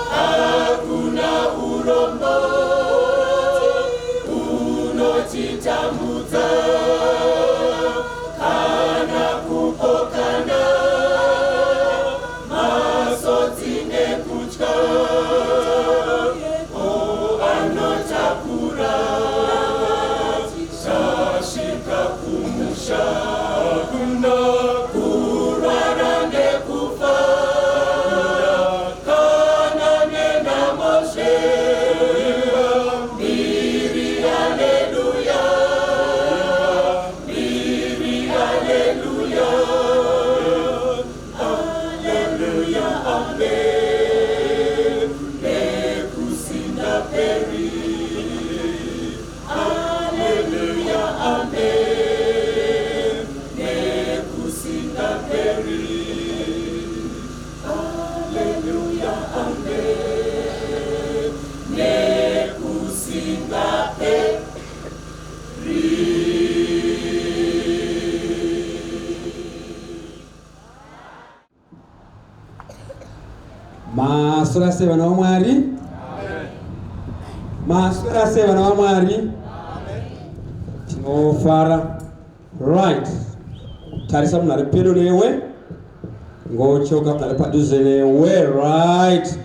hakuna urombo unotitambudza kana kupokana masodzi nekutya anotakura tasvika kumusha hakuna kurwara nekufa kana nenamozve mbiri haleluya mbiri haleluya haleluya amen nekusingaperi haleluya amen nekusingaperi haleluya amen nekusingaperi. Masura sevana wa Mwari. Amen. Masura sevana wa Mwari. Amen. Tinofara. Right. Tarisa mnare pedo newe. Ngochoka mnare paduze newe. Right.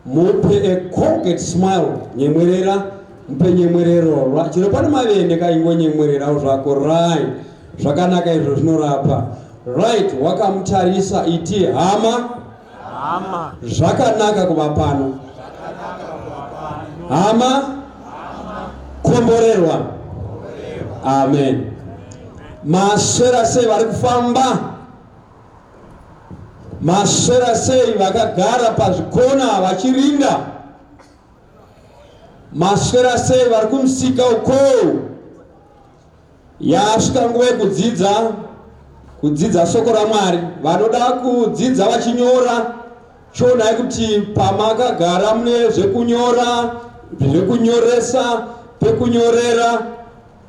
Mupe a cocked smile. Nyemwerera. Mpe nyemwerero. Right. Chinopana mavende kaingo nyemwerera uzvako. Right. Zvakanaka izvo zvinorapa. Right. Wakamtarisa iti hama. Zvakanaka kuva pano. Hama komborerwa. Amen. Maswera sei vari kufamba? Maswera sei vakagara pazvikona vachirinda? Maswera sei vari kumusika uko? Yasvika nguva kudzidza soko raMwari. Vanoda kudzidza vachinyora, chonai kuti pamakagara mune zvekunyora, zvekunyoresa, pekunyorera,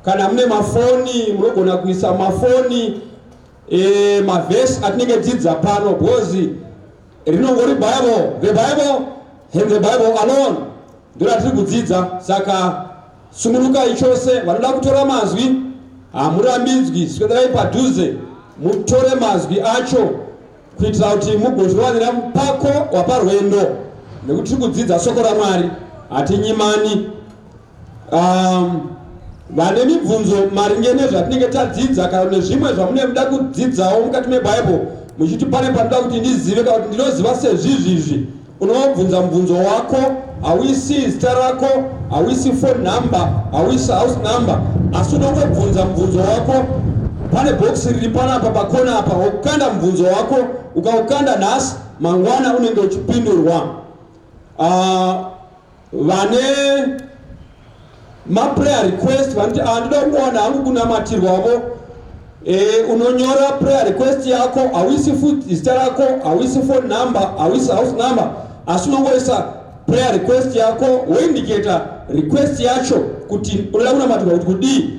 kana mune mafoni munogona kuisa mafoni mavhesi atinenge dzidza pano, bhozi rinongori Bible, the Bible and the Bible alone ndiro ratiri kudzidza. Saka sungurukai chose vanoda kutora mazwi, hamurambidzwi, swederai padhuze mutore mazwi acho kuitira kuti mugozviwanira mupako waparwendo, nekuti tiri kudzidza soko raMwari hatinyimani. Vane mibvunzo maringe nezvatinenge tadzidza kana nezvimwe zvamune muda kudzidzawo mukati meBhaibheri, muchiti pane panoda kuti ndizive kana kuti ndinoziva sezvizvizvi, unobvunza mubvunzo wako. Hauisi zita rako, hauisi phone number, hauisi house number, asi unongobvunza mubvunzo wako. Pane box riri panapa pakona apa, ukanda mubvunzo wako, ukaukanda nhasi mangwana unenge uchipindurwa. Vane prayer request vanoti ndinoda kuona hangu kunamatirwavo, unonyora prayer request yako, hauisi zita rako, hauisi phone number, hauisi house number, asi unongoisa prayer request yako, woindicata request yacho kuti unoda kunamatirwa kuti kudii.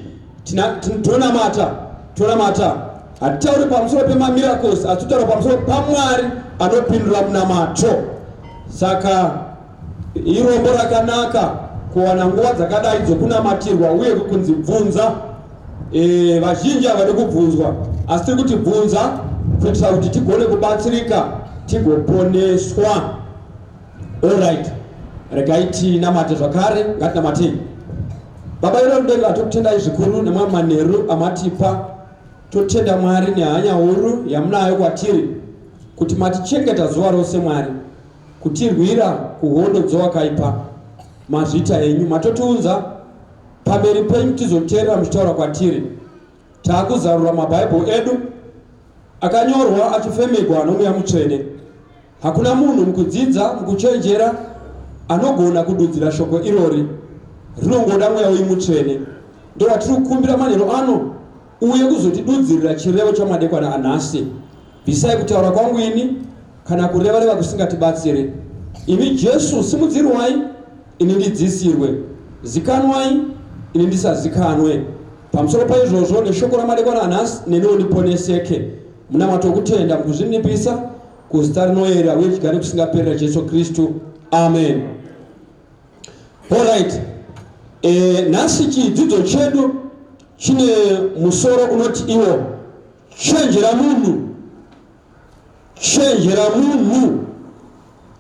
Tonamata hatitauri pamusoro pemamiracles, atitaura pamusoro paMwari anopindura munamato. Saka irombo rakanaka kuwana nguva dzakadai dzokunamatirwa uye kunzi bvunza. Vazhinji havadi kubvunzwa, asi tiri kuti bvunza kuitira kuti tigone kubatsirika, tigoponeswa. Alright, regai tinamate zvakare, ngatinamatei. Baba yedu mudenga, tokutendai zvikuru nemamwe manheru amatipa. Totenda Mwari nehanya huru yamunayo kwatiri, kuti matichengeta zuva rose Mwari, kutirwira kuhondo dzowakaipa. Mazvita enyu matotiunza pamberi penyu tizoteerera muchitaura kwatiri. Taakuzarura maBhaibheri edu akanyorwa achifemegwa noMweya Mutsvene. Hakuna munhu mukudzidza, mukuchenjera anogona kududzira shoko irori, rinongoda Mweya Mutsvene. Ndo watiri kukumbira manheru ano uye kuzotidudzirira chirevo chamadekwana anhasi. Bvisai kutaura kwangu ini kana kureva kusingatibatsire. Imi Jesu simudzirwai, ini ndidzisirwe. Zikanwai, ini ndisazikanwe. Pamusoro paizvozvo neshoko ramadekwana anhasi neniwo ndiponeseke. Muna matokutenda mukuzvinipisa kuzita rinoyera uye chigare kusingaperera Jesu Kristu. Amen. Alright. Nhasi chidzidzo chedu chine musoro unoti iwo chenjera munhu. Chenjera munhu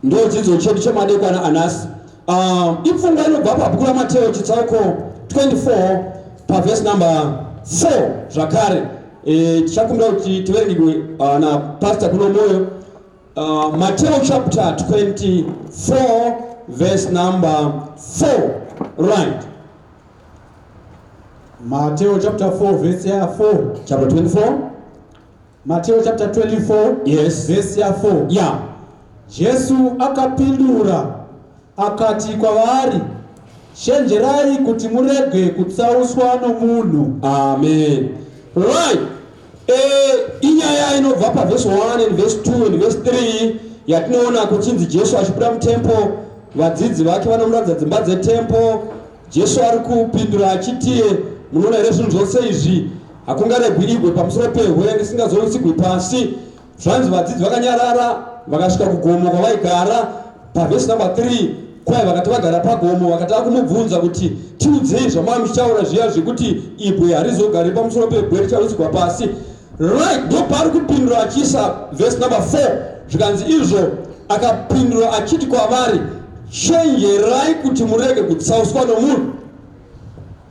ndo dzidzo chedu chemadekwana anhasi. Ipfungwa inobva pabhuku raMateo chitsauko 24 pavhesi number 4 zvakare. Tichakumbira kuti tiverengirwe napastor kuno moyo. Mateo chapter 24 verse number 4. Right. Mateo chapter 4 verse 4. Chapter 24. Mateo chapter 24. Yes. Verse 4. Yeah. Jesu akapindura akati kwavari, chenjerai kuti murege kutsauswa nomunhu. Amen. Right. Inyaya inobva pavhesi 1 and verse 2 and verse 3 yatinoona kuchinzi Jesu achibuda mutempo, vadzidzi vake vanomuratidza dzimba dzetempo. Jesu ari kupindura achiti, munoona here zvinhu zvose izvi hakungaregwi igwe pamusoro pehwe risingazorutsigwi pasi. Zvanzi vadzidzi vakanyarara vakasvika kugomo kwavaigara. Pavhesi number 3 kwai vakati vagara pagomo vakataka kumubvunza kuti tiudzei zvamava muchichaura zviya zvekuti ibwe harizogari pamusoro pebwe richarutsigwa pasi. Right, ndo paari kupindura achiisa verse number 4 zvikanzi izvo akapindura achiti kwavari, chenjerai kuti murege kutsauswa nomunhu.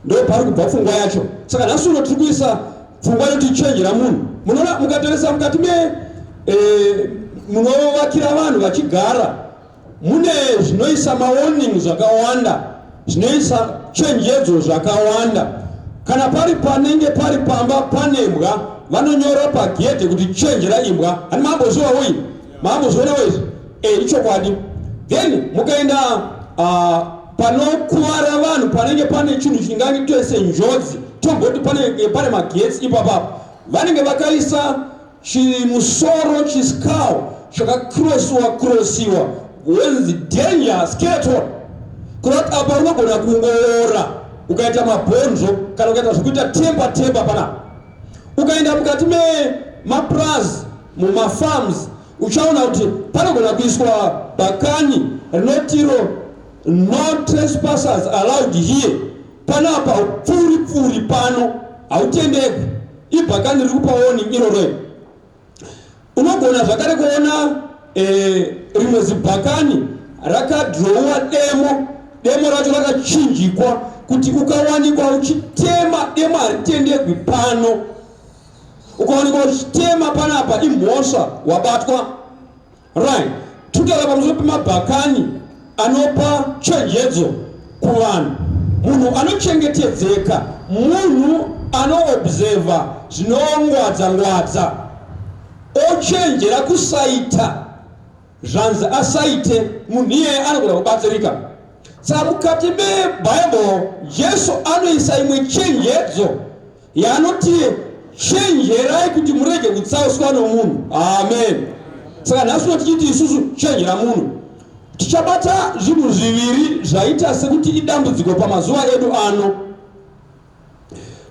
Ndo paari kubva pfungwa yacho. Saka nhasi uno tiri kuisa pfungwa yoti chenjera munhu. Munoona mukatarisa mukati munovakira vanhu vachigara mune zvinoisa mawarning zvakawanda, zvinoisa chenjedzo zvakawanda. Kana pari panenge pari pamba pane imbwa vanonyora pagedhe kuti chenjera imbwa. Hani mamboziva uyi? Mambozvionawo izvi? Ichokwadi. Then mukaenda panokuvara vanhu panenge pane chinhu chingangitoise njodzi, tomboti pane magetsi ipapapo, vanenge vakaisa chimusoro chiscale chakakrosiwa wenzi danger skeleton, kurati apa unogona kungoora ukaita mabhonzo kana ukaita zvekuita temba panapa. Ukaenda mukati memaplaza mumafarms uchaona kuti panogona kuiswa bhakani rinotiro no trespassers allowed here. Panapa pfuri pano hautendekwi. Ibhakani riri kupa warning iroro. Unogona zvakare kuona rimwe zibhakani rakadhirowa demo racho rakachinjikwa kuti ukawanikwa uchitema demo haritendekwi pano, ukawanikwa uchitema panapa imhosva wabatwa. Right. Tutaura pamusoro pemabhakani anopa chenjedzo kuvanhu. Munhu anochengetedzeka, munhu anoobserva zvinongwadza, ochenjera kusaita zvanzi asaite, munhu iyeye anogona kubatsirika. Saka mukati meBhaibheri Jesu anoisa imwe chenjedzo yaanoti chenjerai kuti murege kutsauswa nomunhu. Amen. Saka nhasi tichiti isusu chenjera munhu, tichabata zvinhu zviviri zvaita sekuti idambudziko pamazuva edu ano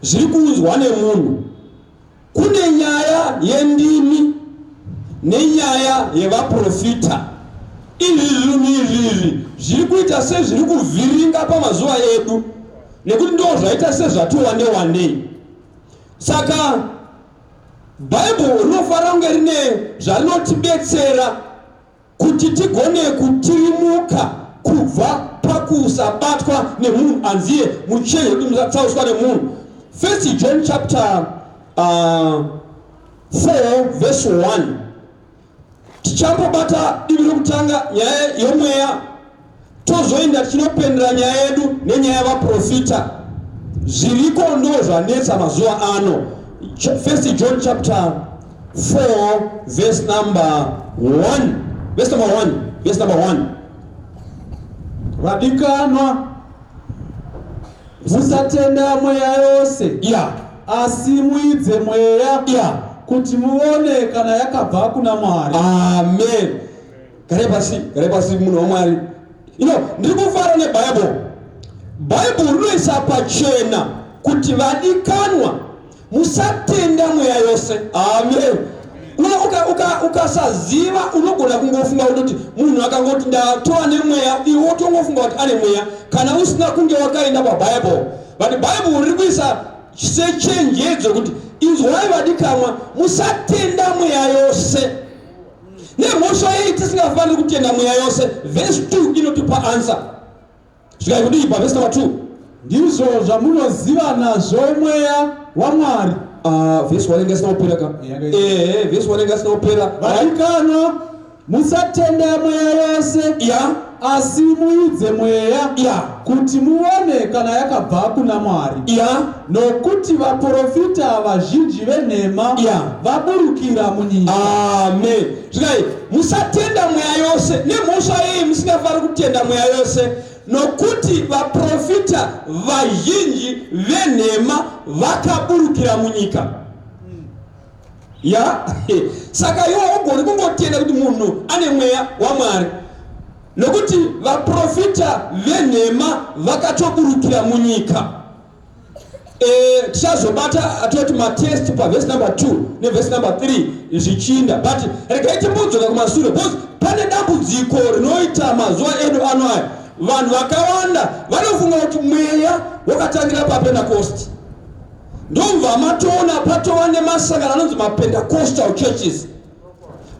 zviri kuudzwa nemunhu. Kune nyaya yendimi nenyaya yevaprofita. Izvi zvinhu zviri kuita sezviri kuvhiringa pamazuva edu nekuti ndo zvaita sezvati wandei. Saka Bhaibheri rinofanira kunge rine zvarinotibetsera kuti tigone kutirimuka kubva pakusabatwa nemunhu anziye muchenjeri kuti musatsauswa nemunhu. 1 John chapter 4 verse 1. Tichambobata divi rokutanga nyaya yomweya, tozoenda tichinopendera nyaya yedu nenyaya yavaprofita. Zviriko ndo zvanetsa mazuva ano. 1 John chapter 4 verse number 1. Verse number 1. Vadikanwa, musatenda mweya yose. Yeah. Asi muidze mweya. Yeah. Kuti muone kana yakabva kuna Mwari. Amen. Gare pasi munhu waMwari. Ndiri kufara neBhaibheri. Bhaibheri rinoisa pachena kuti vadikanwa musatenda mweya yose. Amen. ukasaziva unogona kungofunga kuti munhu akangoti ndatova nemweya, iwe wotongofunga kuti ane mweya kana usina kunge wakaenda paBhaibheri. But Bhaibheri riri kuisa sechenjedzo kuti inzwai vadikanwa, musatenda mweya yose. Nemhosva iyi tisingafaniri kutenda mweya yose. Verse 2 inotipa answer. Zvikaidipa verse number 2. Ndizvo zvamunoziva nazvo mweya waMwari. Verse 1 ingasinaopera ka. Verse 1 ingasinaopera. Vadikanwa, musatenda mweya yose. Asi muidze mweya kuti muone kana yakabva kuna Mwari. Nokuti vaprofita vazhinji venhema vaburukira munyika. Amen. Zvikai musatenda mweya yose. Nemhosva iyi musingafaniri kutenda mweya yose. Nokuti vaprofita vazhinji venhema vakaburukira munyika. Saka iwe ugoni kungotenda kuti munhu ane mweya waMwari. Nokuti vaprofita venhema vakatoburukira munyika. Tichazobata atoti matest paverse number 2 neverse number 3 zvichinda. But regai timbudzoka kumashure, because pane dambudziko rinoita mazuva edu ano aya. Vanhu vakawanda vanofunga kuti mweya wakatangira paPentecost. Ndomva matoona patova nemasangano anonzi maPentecostal churches.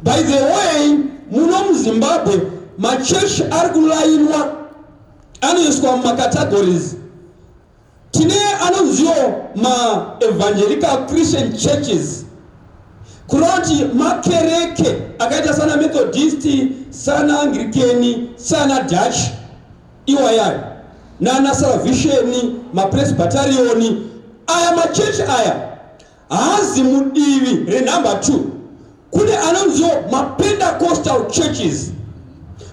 By the way, muno muZimbabwe machechi ari kulainwa anoiswa mumacategories. Tine anonziwo ma-evangelical Christian churches. Kuroti makereke akaita sana Methodist, sana Anglicani, sana Dutch, iwayaya nana Salvation, mapresbyterian. Aya machechi aya haazi mudivi renumber 2. Kune anonziwo maPentecostal churches.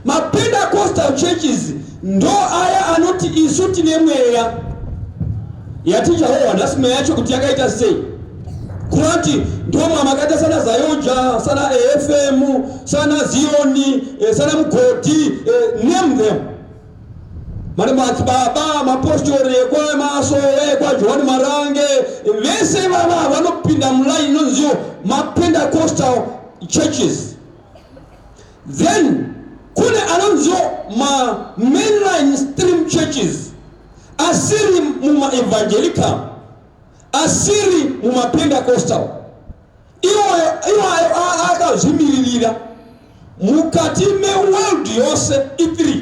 MaPentecostal churches ndo aya anoti isu tine mweya yatichahowa ndasi mweya yacho kuti yakaita sei. Kurati ndomwe makaita sana Zayoja, sana AFM, sana Zioni, sana Mugodi, name them. Mane Matsibaba, Mapostore, kwa Maso, kwa John Marange, vese vanopinda mulaini nonziwo maPentecostal churches. Then kune anonziwo mainline stream churches. Asiri muma evangelical, asiri muma Pentecostal. Iwo akazvimiririra mukati meworld yose i3.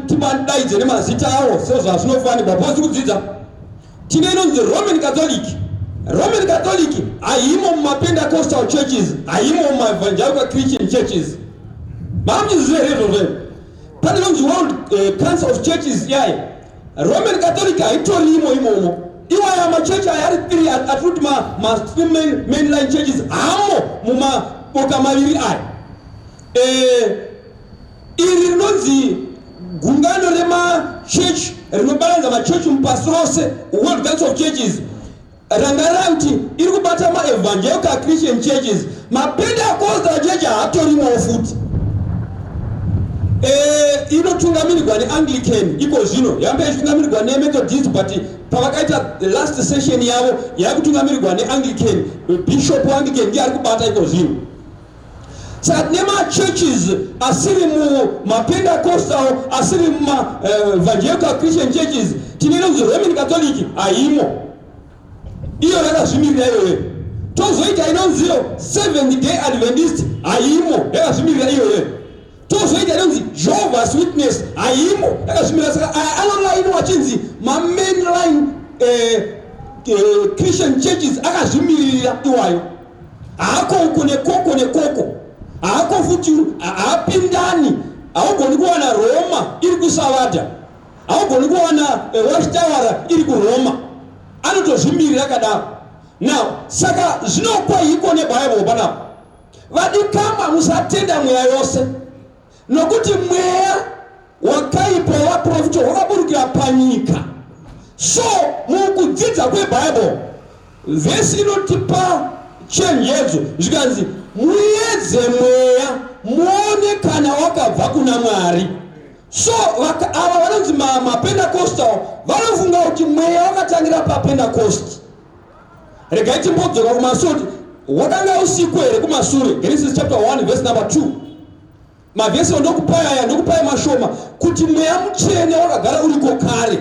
Timandaidze nemazita awo sezvazvinofanirwa. Pozi kudzidza tine inonzi Roman Catholic. Roman Catholic haimo mumaPentecostal churches, haimo mumaevangelical Christian churches. Mamuzizvezvo pane inonzi World Council of Churches yaye. Roman Catholic haitorimo imomo. Iwaya machechi aya ari 3 atuti mainline churches hamo mumaboka maviri aya. Iri rinonzi gungano remachechi rinobalanza machechi mupasi rose, World Council of Churches, rangarira kuti iri kubata maevangelical Christian churches. MaPentecostal church haatorimowo futi. Inotungamirirwa neAnglican iko zvino, yamba ichitungamirirwa neMethodist, but pavakaita the last session yavo yakutungamirirwa neAnglican. Bishop waAnglican ndiye ari kubata iko zvino. Saka nemachurches asiri mumaPentecostal, asiri mumaevangelical Christian churches, tine inonzi Roman Catholic haimo. Iyo yakazvimirira iyoyo. Tozoita inonziyo Seventh Day Adventist haimo, yakazvimirira iyoyo. Tozoita inonzi Jehovah's Witness haimo, yakazvimirira. Saka anolaini wachinzi mainline Christian churches akazvimirira iwayo. Haako uko nekoko. Haako futi haapindani. Haugoni kuwana Roma iri kuSavata, haugoni kuwana Watchtower iri kuRoma. Anotozvimirira akadaro. Now saka zvinokwa iko neBhaibheri panapo. Vadikama musatenda mweya yose, nokuti mweya wakaipa waprofita wakaburukira panyika. So mukudzidza kweBhaibheri vhesi inotipa chenjedzo zvikanzi muedze mweya muone kana wakabva kuna Mwari. So ava vanonzi maPentecostal vanofunga kuti mweya wakatangira paPentecost. regai timbodzoka kumasure. Wakanga usiku here kumasure. Genesis chapter 1 verse number 2. Mavhesi ndokupaya mashoma kuti mweya mutsvene wakagara uriko kare.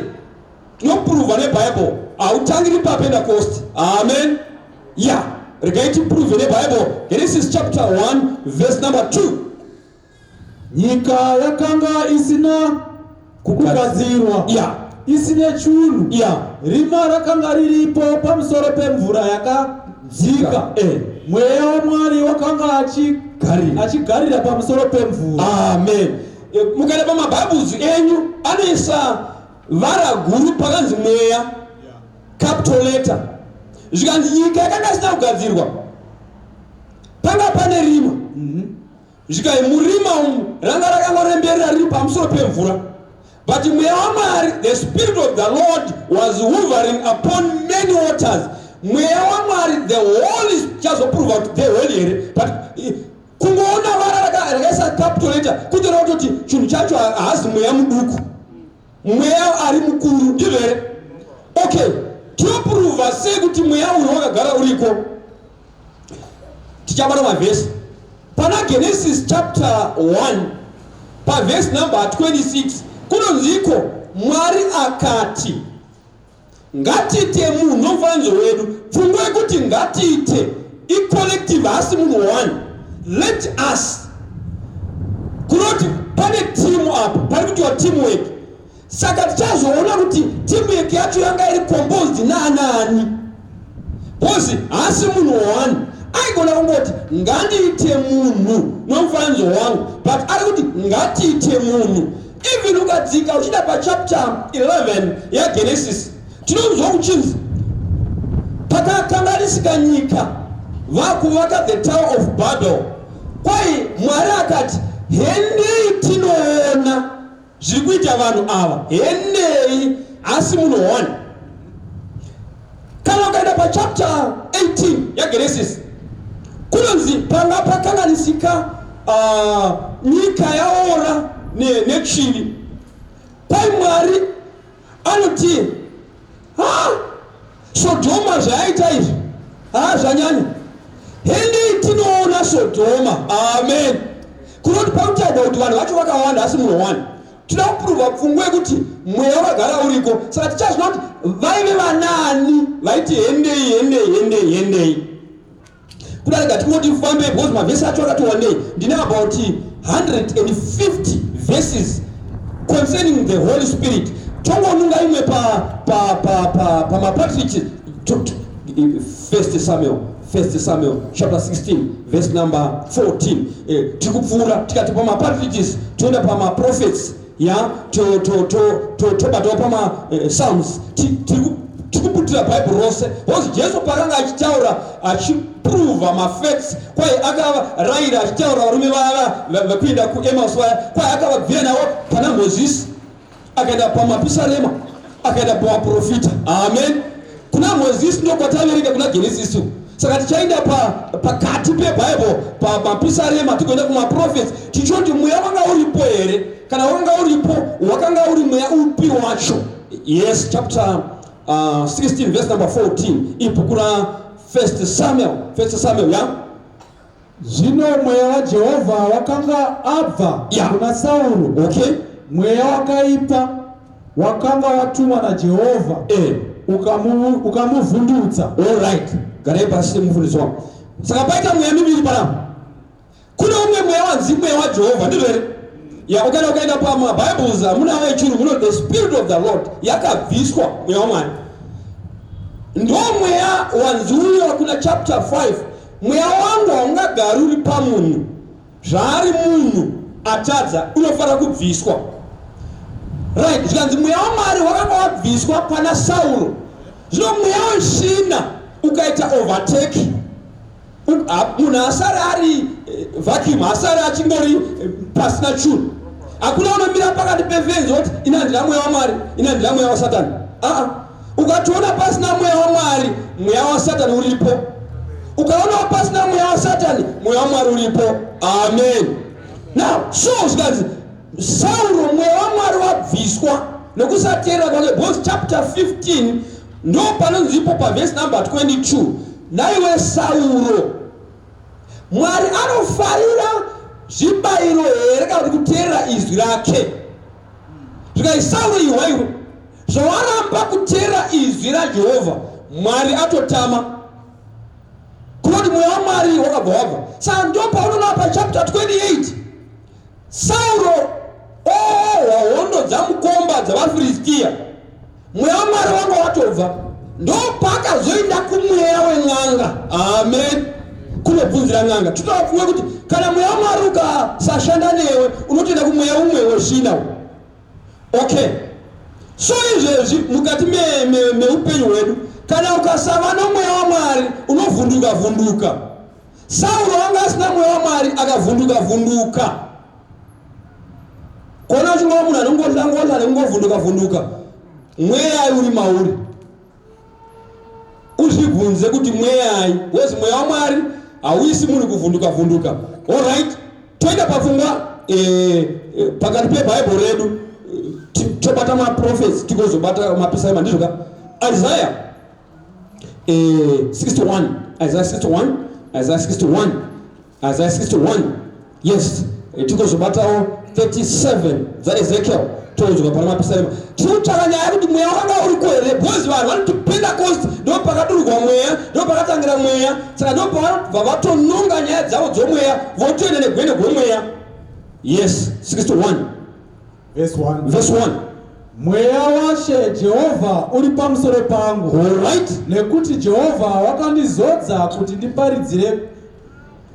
Tinoprova neBible. Hautangiri paPentecost. Amen. Yeah. Regai tiprove neBible. Genesis chapter 1 verse number 2. Nyika yakanga isina kugadzirwa. Yeah. Isine chunhu. Yeah. Rima rakanga riripo pamusoro pemvura yakadzika. Mweya waMwari wakanga achigarira pamusoro pemvura. Amen. Mukaenda pamaBhibhles enyu anoisa vara guru pakanzi mweya, capital letter. Zvikanzi nyika yakanga isina kugadzirwa, panga pane rima. Zvikai murima ranga rakangoremberera riri pamusoro pemvura. But mweya waMwari, the spirit of the Lord was hovering upon many waters. Mweya waMwari, the holy chazoprove out the holy here. But kungoona vara rakaisa capital letter kutora kuti chinhu chacho haasi mweya muduku, mweya ari mukuru, ndizvo here. Okay, tinoprova sei kuti mweya uyu wakagara uriko? Tichabata mavhesi pana Genesis chapter 1 paverse number 26 kunonziko Mwari akati ngatiite munhu nomufananidzo wedu. Pfungwa yekuti ngatiite icollective, hasi munhu one. Let us kunoti pane timu apo, pari kutiwa teamwork. Saka tichazoona kuti teamwork yacho yanga iri composed naanani. Bosi hasi munhu one. Aigona kungoti ngandiite munhu nomufananidzo wangu, but ari kuti ngatiite munhu. Even ukadzika uchida pachapter 11 yaGenesis tinonzwa kuchinzi pakakanganisika nyika vakuvaka the Tower of Babel. Kwai Mwari akati hendei tinoona zviri kuita vanhu ava, hendei asi munhu one. Kana ukaenda pachapter 18 yaGenesis kunonzi panga pakanganisika nyika yaora nechivi. Pai Mwari anoti Sodoma zvaita izvi zvanyanya, hendei tinoona Sodoma. Amen. Kunoti pakutaida kuti vanhu vacho vakawanda asi munhu one. Tinoda kuprova pfungwa yekuti mweya wakagara uriko. Saka tichazvina kuti vaive vanani vaiti hendei. Kudarika tinoti tifambe because mavhesi acho akati wandei. Ndine about 150 verses concerning the Holy Spirit. Tongonunga imwe pamapatriches. 1 Samuel chapter 16 verse number 14. Tikupfuura tikati pamapatriches toenda pamaprophets, ya tobatawo pama Psalms. Tikuputira Bible rose. Because Jesu pakanga achitaura achiprova mafacts. Kwai akavarayira achitaura varume vava vakuenda kuEmaus vaya. Kwai akavabvira navo pana Moses, akaenda pamapisarema, akaenda pamaprofita. Amen. Kuna Moses ndokwatavereka kuna Genesis. Saka tichaenda pakati peBible pamapisarema tikuenda kumaprophets tichoti mweya wanga uripo here. Kana wanga uripo wakanga uri mweya upi wacho. Yes, chapter 16 verse number 14 ipo kuna 1 Samuel ya. Zvino mweya waJehovha wakanga abva kuna Sauro. Okay. Mweya wakaipa wakanga watumwa naJehovha ukamuvhundutsa. All right. Garai pasi mufundisi wangu. Saka paita mweya miviri panapa. Kuna umwe mweya wanzi mweya waJehovha, ndizvo here. Ya ukaenda pamaBhibhles amuna wechirungu muno the spirit of the Lord yakabviswa mweya waMwari. Ndo mweya wanzuyo kuna chapter 5. Mweya wangu haungagari uri pamunhu. Zvaari munhu atadza unofara kubviswa. Right, zvikanzi mweya waMwari wakanga wabviswa pana Sauro. Zvino mweya weshina ukaita overtake. Munhu asari ari vacuum, asari achingori pasina chinhu. Hakuna unomira pakati pefenzi kuti ina ndira mweya waMwari, ina ndira mweya waSatani. Ukatoona pasina mweya waMwari, mweya waSatani uripo. Ukaona pasina mweya waSatani, mweya waMwari uripo. Amen. Now, so zvikanzi Sauro mweya waMwari wabviswa nokusatera kwake. Because chapter 15 ndo panonzipo paverse number 22 naiwe Sauro, Mwari anofarira zvibayiro here kana kuti kuteerera izwi rake? Zvikai Sauro iwe zvawaramba kuteerera izwi raJehovha, Mwari atotama. Kuti mweya waMwari wakabva wabva. Saka ndo paunoona pachapter 28 Sauro hondo dzamukomba dzavaFiristia, mweya waMwari wanga watobva. Ndo paakazoenda kumweya wen'anga. Amen. Kunobvunzira n'anga. Tinofunga kuti kana mweya waMwari ukasashanda newe unotoenda kumweya umwe wezvina. Okay. So izvezvi mukati meupenyu hwedu, kana ukasava nomweya waMwari unovhunduka. Sauro wanga asina mweya waMwari akavhunduka. Kona chingwa munhu anongodla nekungovhunduka. Mweya uri mauri. Uzvibvunze kuti mweyai, wezi mweya waMwari hauisi munhu kuvhunduka. All right. Toenda pafungwa pakati pebhaibheri redu tobata maprophets tikozobata mapisarema ndizvoka. Isaiah 61. Yes, tikozobatawo 37 dzaEzekiel tozoka pana mapisarema. Tinotaura nyaya kuti mweya wanga uri kuhere, because vanhu vanoti Pentecost ndo pakadururwa mweya, ndo pakatangira mweya, saka ndo pavabva vatononga nyaya dzavo dzomweya votoenda negwene gwomweya. Yes, 61 verse 1. verse 1. Mweya washe Jehovha uri pamusoro pangu. All right. Nekuti Jehovha wakandizodza kuti ndiparidzire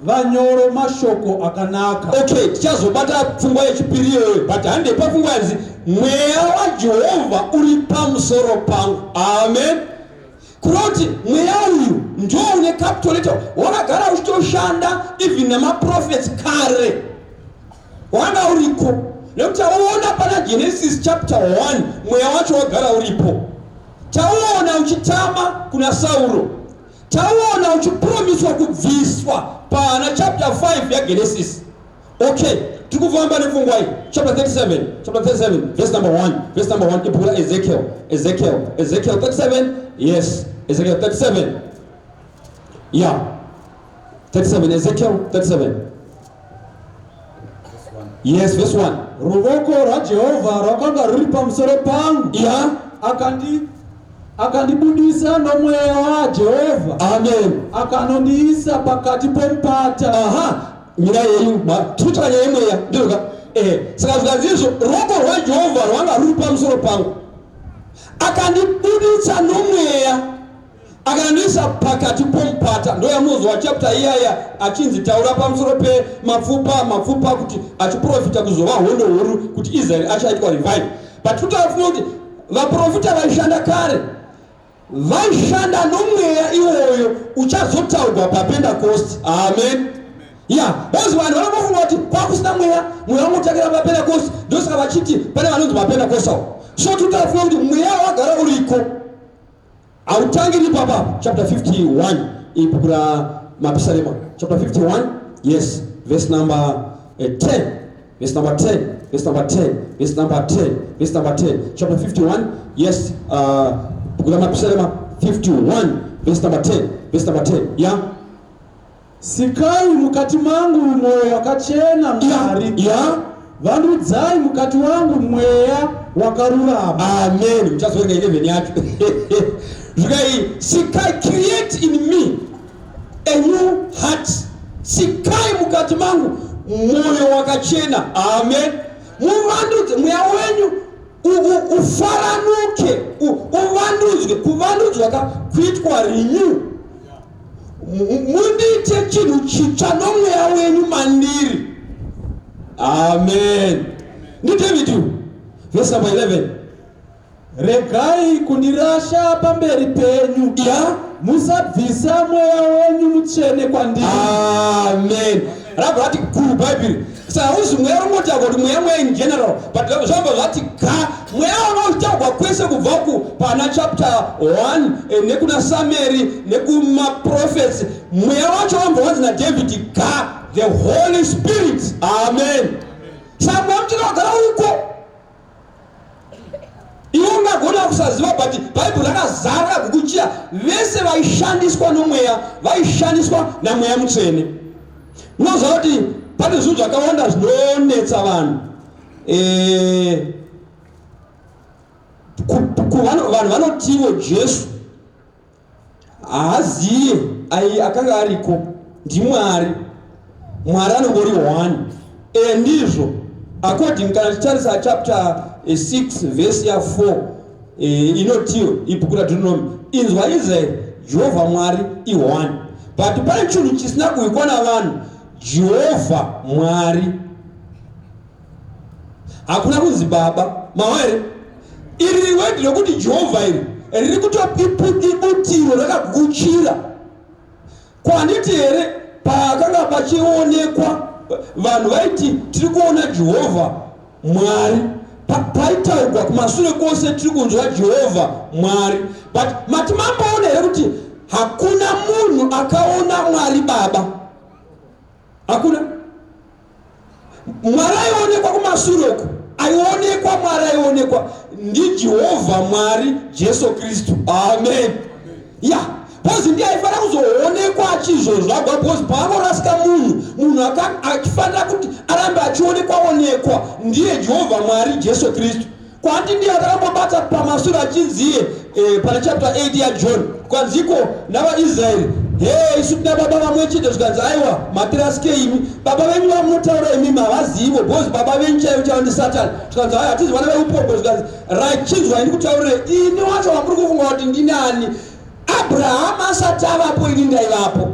vanyoro mashoko akanaka. Okay, tichazobata pfungwa yechipiri iyoyo, but hande pafungwa yazi mweya waJehovha uri pamusoro pangu. Amen. Kuroti mweya uyu ndio une capital letter wakagara uchitoshanda even namaprophets kare. Wanga uriko. Nekuti tauona pana Genesis chapter 1 mweya wacho wagara uripo. Tauona uchitama kuna Sauro. Tauona uchipromiswa kubviswa pana chapter 5 ya Genesis. Okay, tikuvamba nefungwa hii. Chapter 37 verse number 1 kipula Ezekiel 37. Yes, Ezekiel 37. Yeah. 37 Ezekiel 37. Yes, verse 1. Ruvoko raJehovha rakanga ruri pamusoro pangu. Yeah. Akandibudisa nomweya waJehovha. Amen. Akanondiisa pakati pomupata. Aha. Mira yeyu tutanya yemweya ndoka saka zvikazizvo ruoko rwaJehovha rwanga ruri pamusoro pangu, akandibudisa nomweya akanondiisa pakati pomupata. Ndo yamunozwa chapter iyaya achinzi taura pamusoro pemapfupa kuti achiprofita kuzova hondo huru kuti Israel achaitwa revive. But tutafunga kuti vaprofita vaishanda kare vaishanda nomweya iwoyo uchazotaurwa paPentecost. Amen. Yeah, bozi vanhu vanofunga kuti kwakusina mweya unotakira paPentecost, ndosaka vachiti pane vanonzi maPentecostal. So tutafunga kuti mweya wagara uriko. Autangiri papa chapter 51 ipura mapisarema chapter 51. Yes, verse number 10. Verse number 10. Chapter 51. Yes, pura mapisarema 51 verse number 10. Yeah. Sikai mukati mangu mwoyo wakachena Mwari. Yeah. Vandudzai mukati wangu mweya wakarurama. Amen. Mchazoenga 11 yacho. Zvikai sikai create in me a new heart. Sikai mukati mangu mwoyo wakachena. Amen. Muvandudze mweya wenyu ufaranuke, uvandudzwe, kuvandudzwa kuitwa renew. Mundiite chinhu chitsva nomweya wenyu mandiri. Amen. Ndi David verse number 11. Regai kundirasha pamberi penyu. Yeah. Musabvisa mweya wenyu mutsvene kwandiri. Amen. Rabva rati guru Bible. Saka uzi mweya unotagwa kuti mweya in general, but zvamba zvati ga mweya unotagwa kwese kubva pana chapter 1 nekuna Samuel nekumaprophets. Mweya wacho wamba wanzi naDavid ga the Holy Spirit. Amen. Saka mweya unotagara uko. Iwe ungagona hauna kusaziva, but Bible rakazara kukuchira vese vaishandiswa nomweya, vaishandiswa namweya mutsvene. Unoziva kuti pane zvinhu zvakawanda zvinonetsa vanhu. Vanhu vanotiwo Jesu haaziye akanga ariko ndiMwari, Mwari anongori one. Ndizvo according kana titarisa chapter 6 verse ya 4 inotiwo ibhuku raDeuteronomy, inzwa Israeri, Jehovha Mwari i1. But pane chinhu chisina kuikwa navanhu, Jehovha Mwari. Hakuna kunzi Baba, mawere. Iri word rokuti Jehovha iri riri kutobutiro rakaguchira. Kwaniti here pakanga pachionekwa vanhu vaiti tiri kuona Jehovha Mwari, paitaurwa kumashure kwose tiri kunzwa Jehovha Mwari. But mati mamboona here kuti hakuna munhu akaona Mwari Baba. Hakuna. Mwari aionekwa kumashure uko, aionekwa Mwari, aionekwa ndi Jehovha Mwari Jesu Kristu. Amen. Yeah. Because ndiye aifana kuzoonekwa achizozvagwa, because paangorasika munhu achifanira kuti arambe achionekwa ndiye Jehovha Mwari Jesu Kristu. Kwanti ndiye akambobata pamashure achiziye pana chapter 8 ya John, kwanziko navaIsraeri, isu tina baba vamwe chete, zvikanzi aiwa matiraske imi baba venyu vamunotaura imi mavazivo, because baba venyu chaivo chavo ndi Satani. Zvikanzi aiwa hatizi vana veupogo, zvikanzi rachizwa ini kutaurire ini wacho vamuri kufunga kuti ndinani. Abraham asati avapo ini ndaivapo.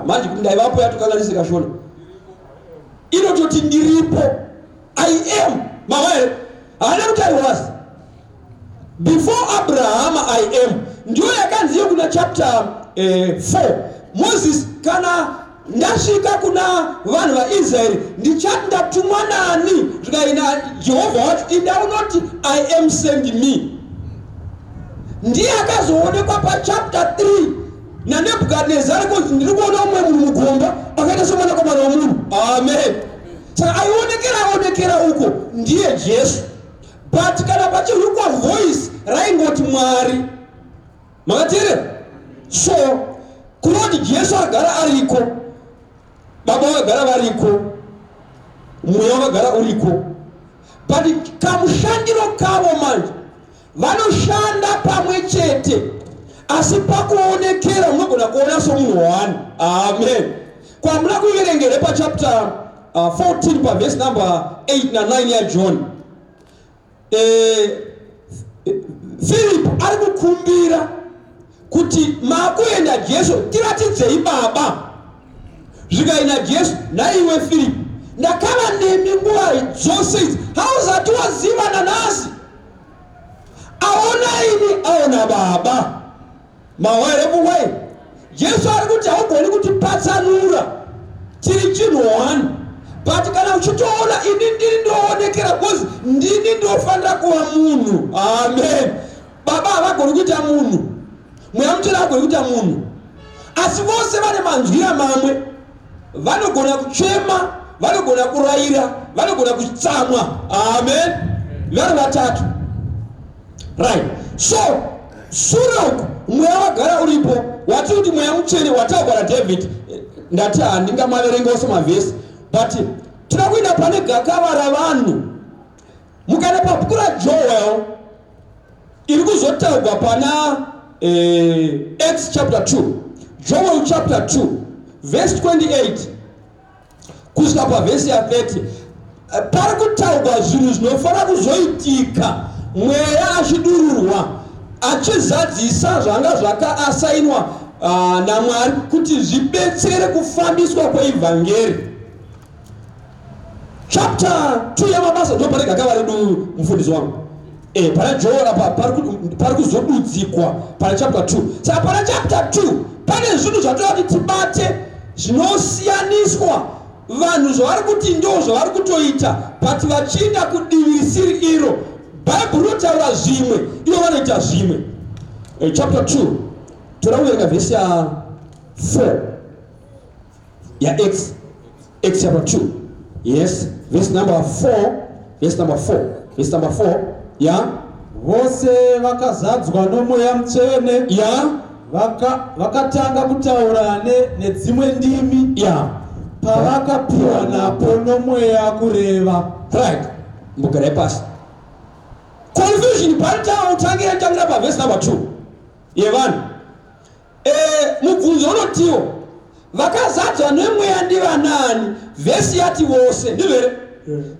Manje kuti ndaivapo yatokanganisika shona. Inototi ndiripo. I am. Mawere. Haana kuti I was. Before Abraham I am. Ndiyo yakanziyo kuna chapter 4. Moses kana ndasvika kuna vanhu vaIsraeri ndichati ndatumwa nani, zvikaina Jehovha wacho indaunoti I am send me. Ndiye akazoonekwa pa chapter 3 naNebukadnezari kuti ndiri kuona umwe munhu mugomba akaita somwanakomana womunhu. Amen. Saka aionekera uko ndiye Jesu. But kana pachirukwa voice raingoti Mwari. Makateerera? So kunoti Jesu agara ariko, baba vagara variko, mweya vakagara uriko. But kamushandiro kavo manje vanoshanda pamwe chete, asi pakuonekera munogona kuona somunhu one. Amen. Kwamuna kuverengere pa chapter 14 pa verse number 8 na 9 ya John. Philip ari kukumbira kuti makuenda Jesu tiratidzei baba. Zvikaina Jesu, naiwe Philip ndakava nemi nguva dzose idzi, hauzati wazivana nasi? Aona ini aona baba. Mawere buwe Jesu ari kuti haugoni kutipatsanura, tiri chinhu one. But kana uchitoona ini ndiri ndoonekera, because ndini ndofanira kuva munhu. Amen. Baba havagoni kuita munhu, mweya mutsvene havagoni kuita munhu, asi vose vane manzwira mamwe. Vanogona kuchema, vanogona kurayira, vanogona kutsamwa. Amen. Vari vatatu. Right. So sure uku mweya wagara uripo, wati kuti mweya mutsvene wataurwa naDavid, ndati handingamaverengawo semavhesi, but tinoda kuenda pane gakava ravanhu. Mukaenda pabhuku raJoel iri kuzotaurwa pana Acts chapter 2, Joel chapter 2 verse 28 kusvika pavhesi ya 30, pari kutaurwa zvinhu zvinofanira kuzoitika mweya achidururwa, achizadzisa zvanga zvakaasainwa naMwari kuti zvibetsere kufambiswa kweivhangeri. Chapter 2 yamabasa ndo pane gakava redu mufundisi wangu. Pana Joel apa pari kuzodudzikwa pana chapter 2. Saka pana chapter 2 pane zvinhu zvatoda kuti tibate zvinosiyaniswa, vanhu zvavari kuti ndo zvavari kutoita, but vachiinda kudivi risiri iro. Bible rotaura zvimwe, ivo vanoita zvimwe. Chapter 2 toda kuverenga vhesi ya 4 ya Acts chapter 2. Yes, verse number 4, verse number 4, yeah. vose vakazadzwa nomweya mutsvene ya vakatanga kutaura nedzimwe ndimi ya pavakapiwa napo nomweya kureva. right. Mbugara pasi. Confusion tangira pa verse number 2 yevanhu mubvunzo unotiwo vakazadzwa nemweya ndivanani, vhesi yati vose ndivere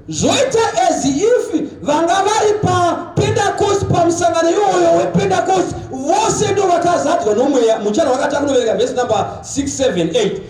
zvoita as if vanga vari papentecost, pamusangano iwoyo wepentecost vose ndo vakazadzwa nomweya. Muchana wakatanga kunovereka vhesi number 6, 7, 8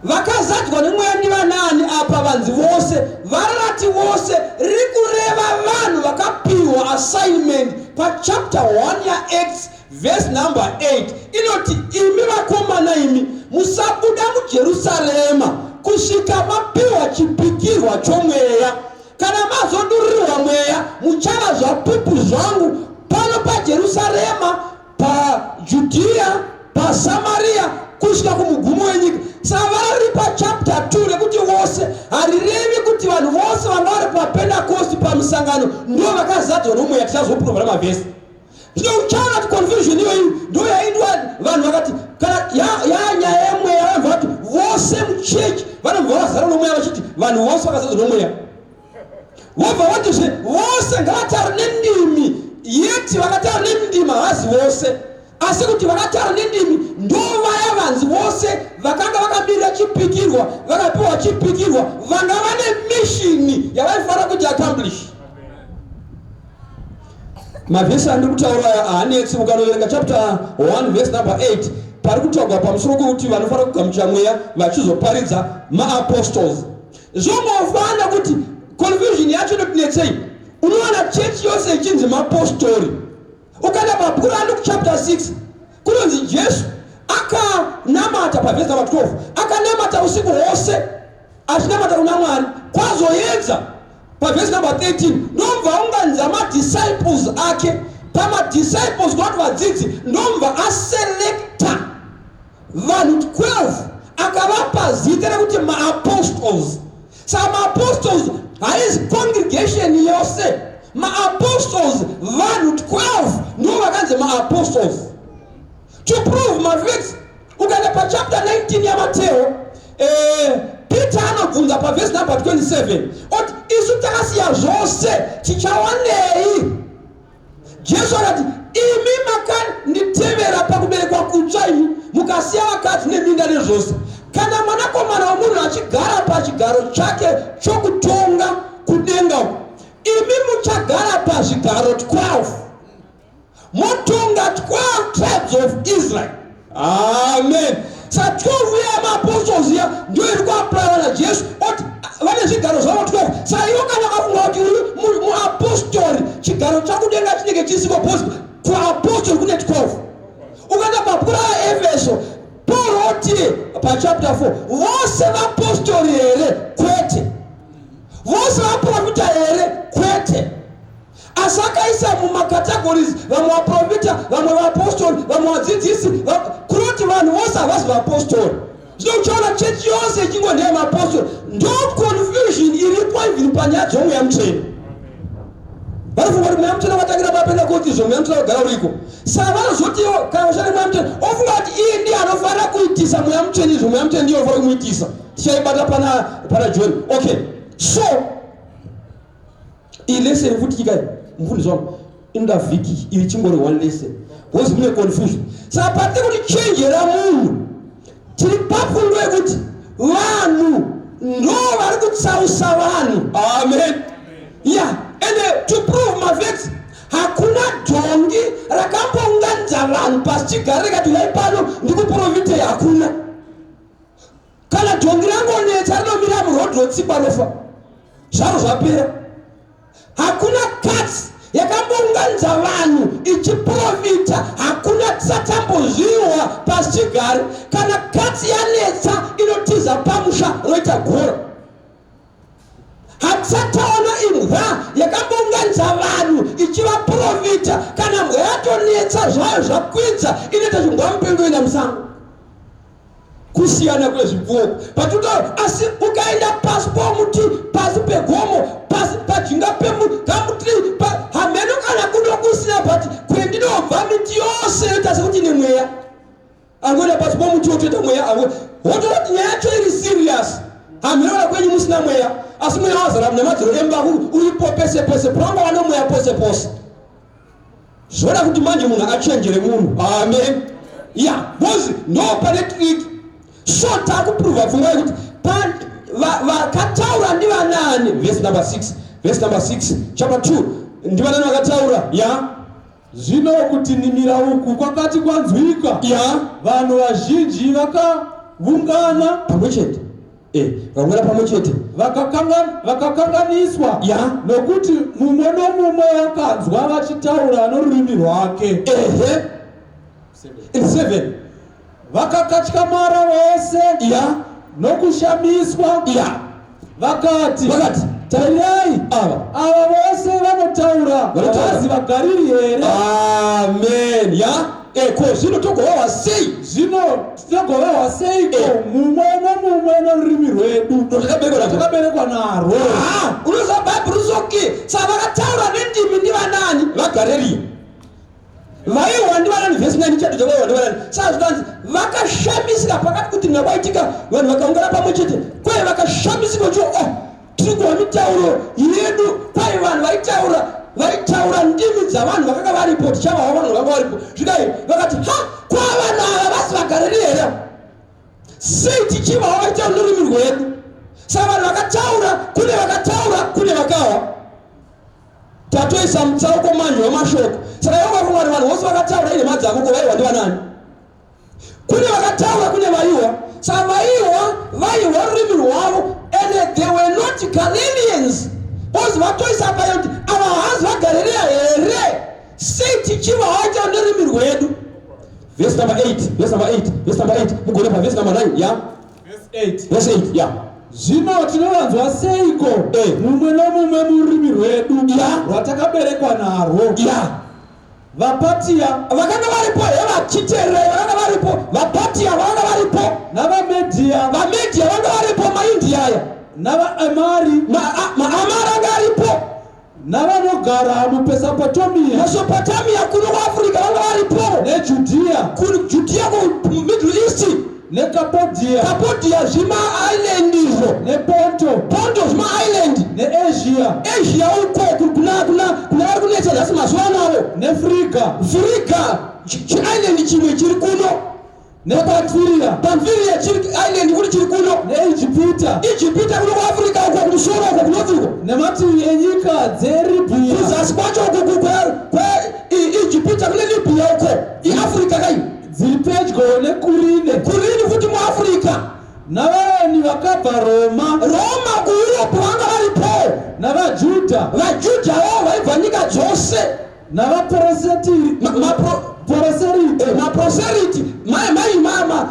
vakazadzwa nemweya ndivanani. Apa vanzi vose varati vose riri kureva vanhu vakapiwa assignment pachapter 1 yaActs verse number 8 inoti imi vakomana imi musabuda mujerusarema kusvika mapiwa chipikirwa chomweya. Kana mazodurirwa mweya muchava zvapupu zvangu pano pajerusarema, pajudhiya, pasamariya kusvika kumugumo wenyika. Savari pachapter 2 rekuti vose harirevi kuti vanhu vose vanga vari papentecost pamusangano ndo vakazadzwa nomweya. Tichazoprovha mavhesi. Zvino uchaona kuti confusion iyoyi ndo yaindwa vanhu vakati kana yanyaya yemweya vanhu vakati vose muchechi vanobva vazara nomweya vachiti vanhu vose vakazadzwa nomweya. Vobva vatizve vose ngavataura nendimi, yeti vakataura nendimi havazi vose, asi kuti vakataura nendimi ndo vaya vanzi vose vakanga vakamirira chipikirwa, vakapiwa chipikirwa, vanga vane mishini yavaifanira kuti accomplish. Mavhesi andiri kutaura haanetsi. Mukanoverenga chapter 1 verse number 8 pari kutaurwa pamusoro pokuti vanofanira kugamuchira mweya vachizoparidza maapostles. Zvomofanira kuti confusion yacho inotinetsei. Unowana chechi yose ichinzi mapostori. Ukaenda pabhuku raNduku chapter 6 kunonzi Jesu akanamata pavhesi number 12 akanamata usiku hwose achinamata kuna Mwari kwazoedza. Pavhesi number 13 ndomva aunganidza madisciples ake. Pamadisciples kuti vadzidzi ndomva aselekta vanhu 12 akavapa zita rekuti maapostles. Saka maapostles haizi congregation yose, maapostles vanhu 12 ndo vakanzi maapostles. To prove mavhesi ukaenda pachapter 19 yaMateo Peter anobvunza pavhesi number 27 oti isu takasiya zvose tichawanei? Jesu akati imi makanditevera pakuberekwa kutsva imi mukasiya vakadzi neminda nezvose. Kana mwanakomana womunhu achigara pachigaro chake chokutonga kudenga, imi muchagara pazvigaro 12 motonga 12 tribes of Israel. Amen. Sa 12 yamaapostles ya ndio ilikuwa apply na Jesu oti vane zvigaro zvavo 12. Sa iwo kana akafunga kuti uri muapostoli chigaro chakudenga chinenge chisiko possible kuapostoli kune 12. Ukaenda pabhuku raEfeso Paul oti pachapter 4 vose vaapostoli here kwete, vose vaprofita here kwete, asi akaisa mumakategories vamwe vaprofita, vamwe vaapostoli, vamwe vadzidzisi, kuroti vanhu vose havazi vaapostoli. Zvino uchaona chechi yose ichingo ndeye maapostoli. Ndo confusion iripo even panyaya dzomweya mutsvene. Vanofunga kuti mweya mutsvene wakatangira papentecost izvo mweya mutsvene wagara uriko. Saka vanozotiwo kana ushande mweya mutsvene ofunga kuti iye ndiye anofanira kuitisa mweya mutsvene izvo mweya mutsvene ndiye anofanira kumuitisa. Tichaibata pana John. Okay. So iyi lesson futi chikai mufundisi wangu inoda vhiki iri chingori one lesson because mune confusion. Saka pati kuti chenjera munhu tiri pafundo yekuti vanhu ndo vari kutsausa vanhu. Amen. Yeah. And to prove mavhesi hakuna dhongi rakambounganidza vanhu pasi chigare rikati vai pano ndikuprofitei. Hakuna. Kana dhongi rangonetsa rinomira murodhi rotsikwa rofa zvaro zvapera. Hakuna katsi yakambounganidza vanhu ichiprofita. Hakuna tisatambozviwa pasi chigare. Kana katsi yanetsa inotiza pamusha roita gora. Hatisataona imwa yakambounganidza vanhu ichivaprofita. Kana mwe yatonetsa zvayo zvakwidza inoita zvingwamupengo ina musango. Kusiyana kwezvipfuwo patutaura. Asi ukaenda pasi pomuti, pasi pegomo, pasi pajinga pegamutri hameno kana kuno kusina asi mweya wazara nemadziro embavu uripo pese pese puranga wane mweya pose pose. Zvoda kuti manje munhu achenjere munhu. Amen. Ya bozi ndo pane trick. So takuprova pfungwa yekuti vakataura ndivanani. Verse number 6. Verse number 6 chapter 2. Ndivanani vakataura. Ya zvino kutinimira uku kwakati kwanzwika, vanhu vazhinji vakaungana pamwe chete. Vakaungana pamwe chete vakakanganiswa nokuti mumwe nomumwe wakanzwa vachitaura norurimi rwake. 7 vakakatyamara vose nokushamiswa, vakati tarirai, ava vose vanotaura vazi vagariri here? Amen. Ko zvino togovawa sei? Zvino tinogovawa seiko mumwe nomumwe norurimi rwedu rwatakaberekwa narwo? Unoziva Bhaibheri uzoki savakataura nendimi ndivanani? Vagariri. Vaiwa ndivanani? Verse 9 chapter vaiwa ndivanani? Sazvanzi vakashamisika pakati kuti ngavaitika vanhu vakaungana pamwe chete. Kwai vakashamisika kuti tiri kuva mitauro yedu. Kwai vanhu vaitaura ndimi dzavanhu vakanga varipo, tichavawo vanhu vakanga varipo. Zvidai vakati kwava nava vasi vagariri here? Sei tichivawo vaitaura norurimi rwedu? Saka vanhu vakataura kune vakawa. Tatoisa mutsauko manje wamashoko. Saka yavakumwari vanhu vose vakataura ine madzako vaiwa ndivanani? Kune vakataura kune vaiwa. Saka vaiwa rurimi rwavo, and they were not Galileans. Bozi vatoisa paya kuti ava hanzi vaGarirea here? Sei tichivawo vaitaura norurimi rwedu? Verse number 8 mugone pa verse number 9. Verse 8 zvino tinovanzwa seiko mumwe nomumwe mururimi rwedu rwatakaberekwa narwo? Vapatia vakanga varipo, vachiterere vakanga varipo, vapatia vakanga varipo, navamedia vakanga varipo, maindia aya navaamari anga aripo, navanogara mumesopotamia kuno kuAfrica vanga varipo, nejudhiya ku Middle East nekapodia zvima island izvo, neponto zvima island, neasia uko kuna vari kunetsa nhasi mazuva anavo, nefriga chiisland chimwe chiri kuno, nepamfiria island kuti chiri kuno, neijipita kuno kuAfrica uko kumusoro uko kunodziko, nemativi enyika dzeribhiya kuzasi kwacho uko kweijipita kune Libya uko iAfrica kai dziri pedyo nekurini futi muAfrica, navanhu vakabva Roma kuEurope vanga varipo, vajudhawo vaibva nyika dzose, maproseriti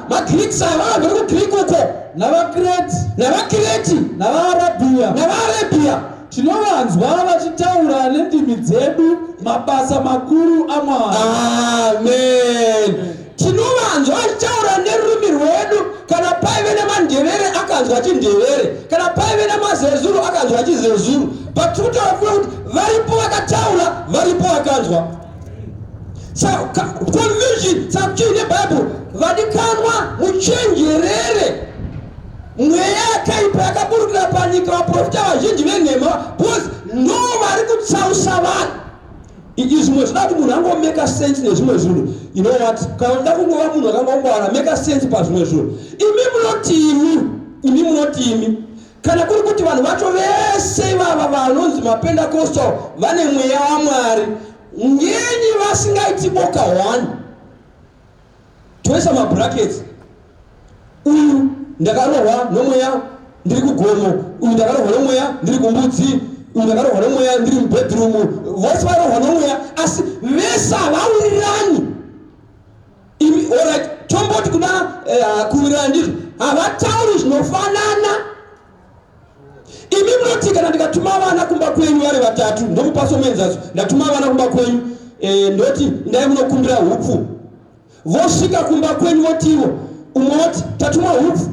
magreeks ava vabva kuGreek uko, navakreti navaarabhiya. Tinovanzwa vachitaura nendimi dzedu mabasa makuru aMwari. Amen. Tinovanzwa vachitaura nerurimi rwedu. Kana paive nemandevere akanzwa chindevere, kana paive nemazezuru akanzwa chizezuru. Patirikutaura kuti varipo vakataura, varipo vakanzwa. Saka confusion sakuchiine Bible vadikanwa muchenjerere. Mweya yakaipa yakaburukira panyika, vaprofita vazhinji venhema, because ndo vari kutsausa vanhu. Izvimwe zvinoda kuti munhu angomeka sense nezvimwe zvinhu. You know what? Kana kungova munhu akangongwara, meka sense pazvimwe zvinhu. Imi munoti kana kuri kuti vanhu vacho vese ivava vanonzi maPentecostal vane mweya waMwari, ngenyi vasingaiti boka 1 toisa mabrackets. Uyu ndakarohwa nomweya ndiri kugomo, uyu ndakarohwa nomweya ndiri kumbudzi, uyu ndakarohwa nomweya ndiri mubedroom. Vose varohwa nomweya asi vese havawirirani. Alright, tomboti kuna kuwirirana ndizvo havatauri zvinofanana. Imi munoti kana ndikatuma vana kumba kwenyu vari vatatu, ndomupaso menzazo, ndatuma vana kumba kwenyu, ndoti ndai munokumbira hupfu. Vosvika kumba kwenyu votivo, umwe woti tatuma hupfu,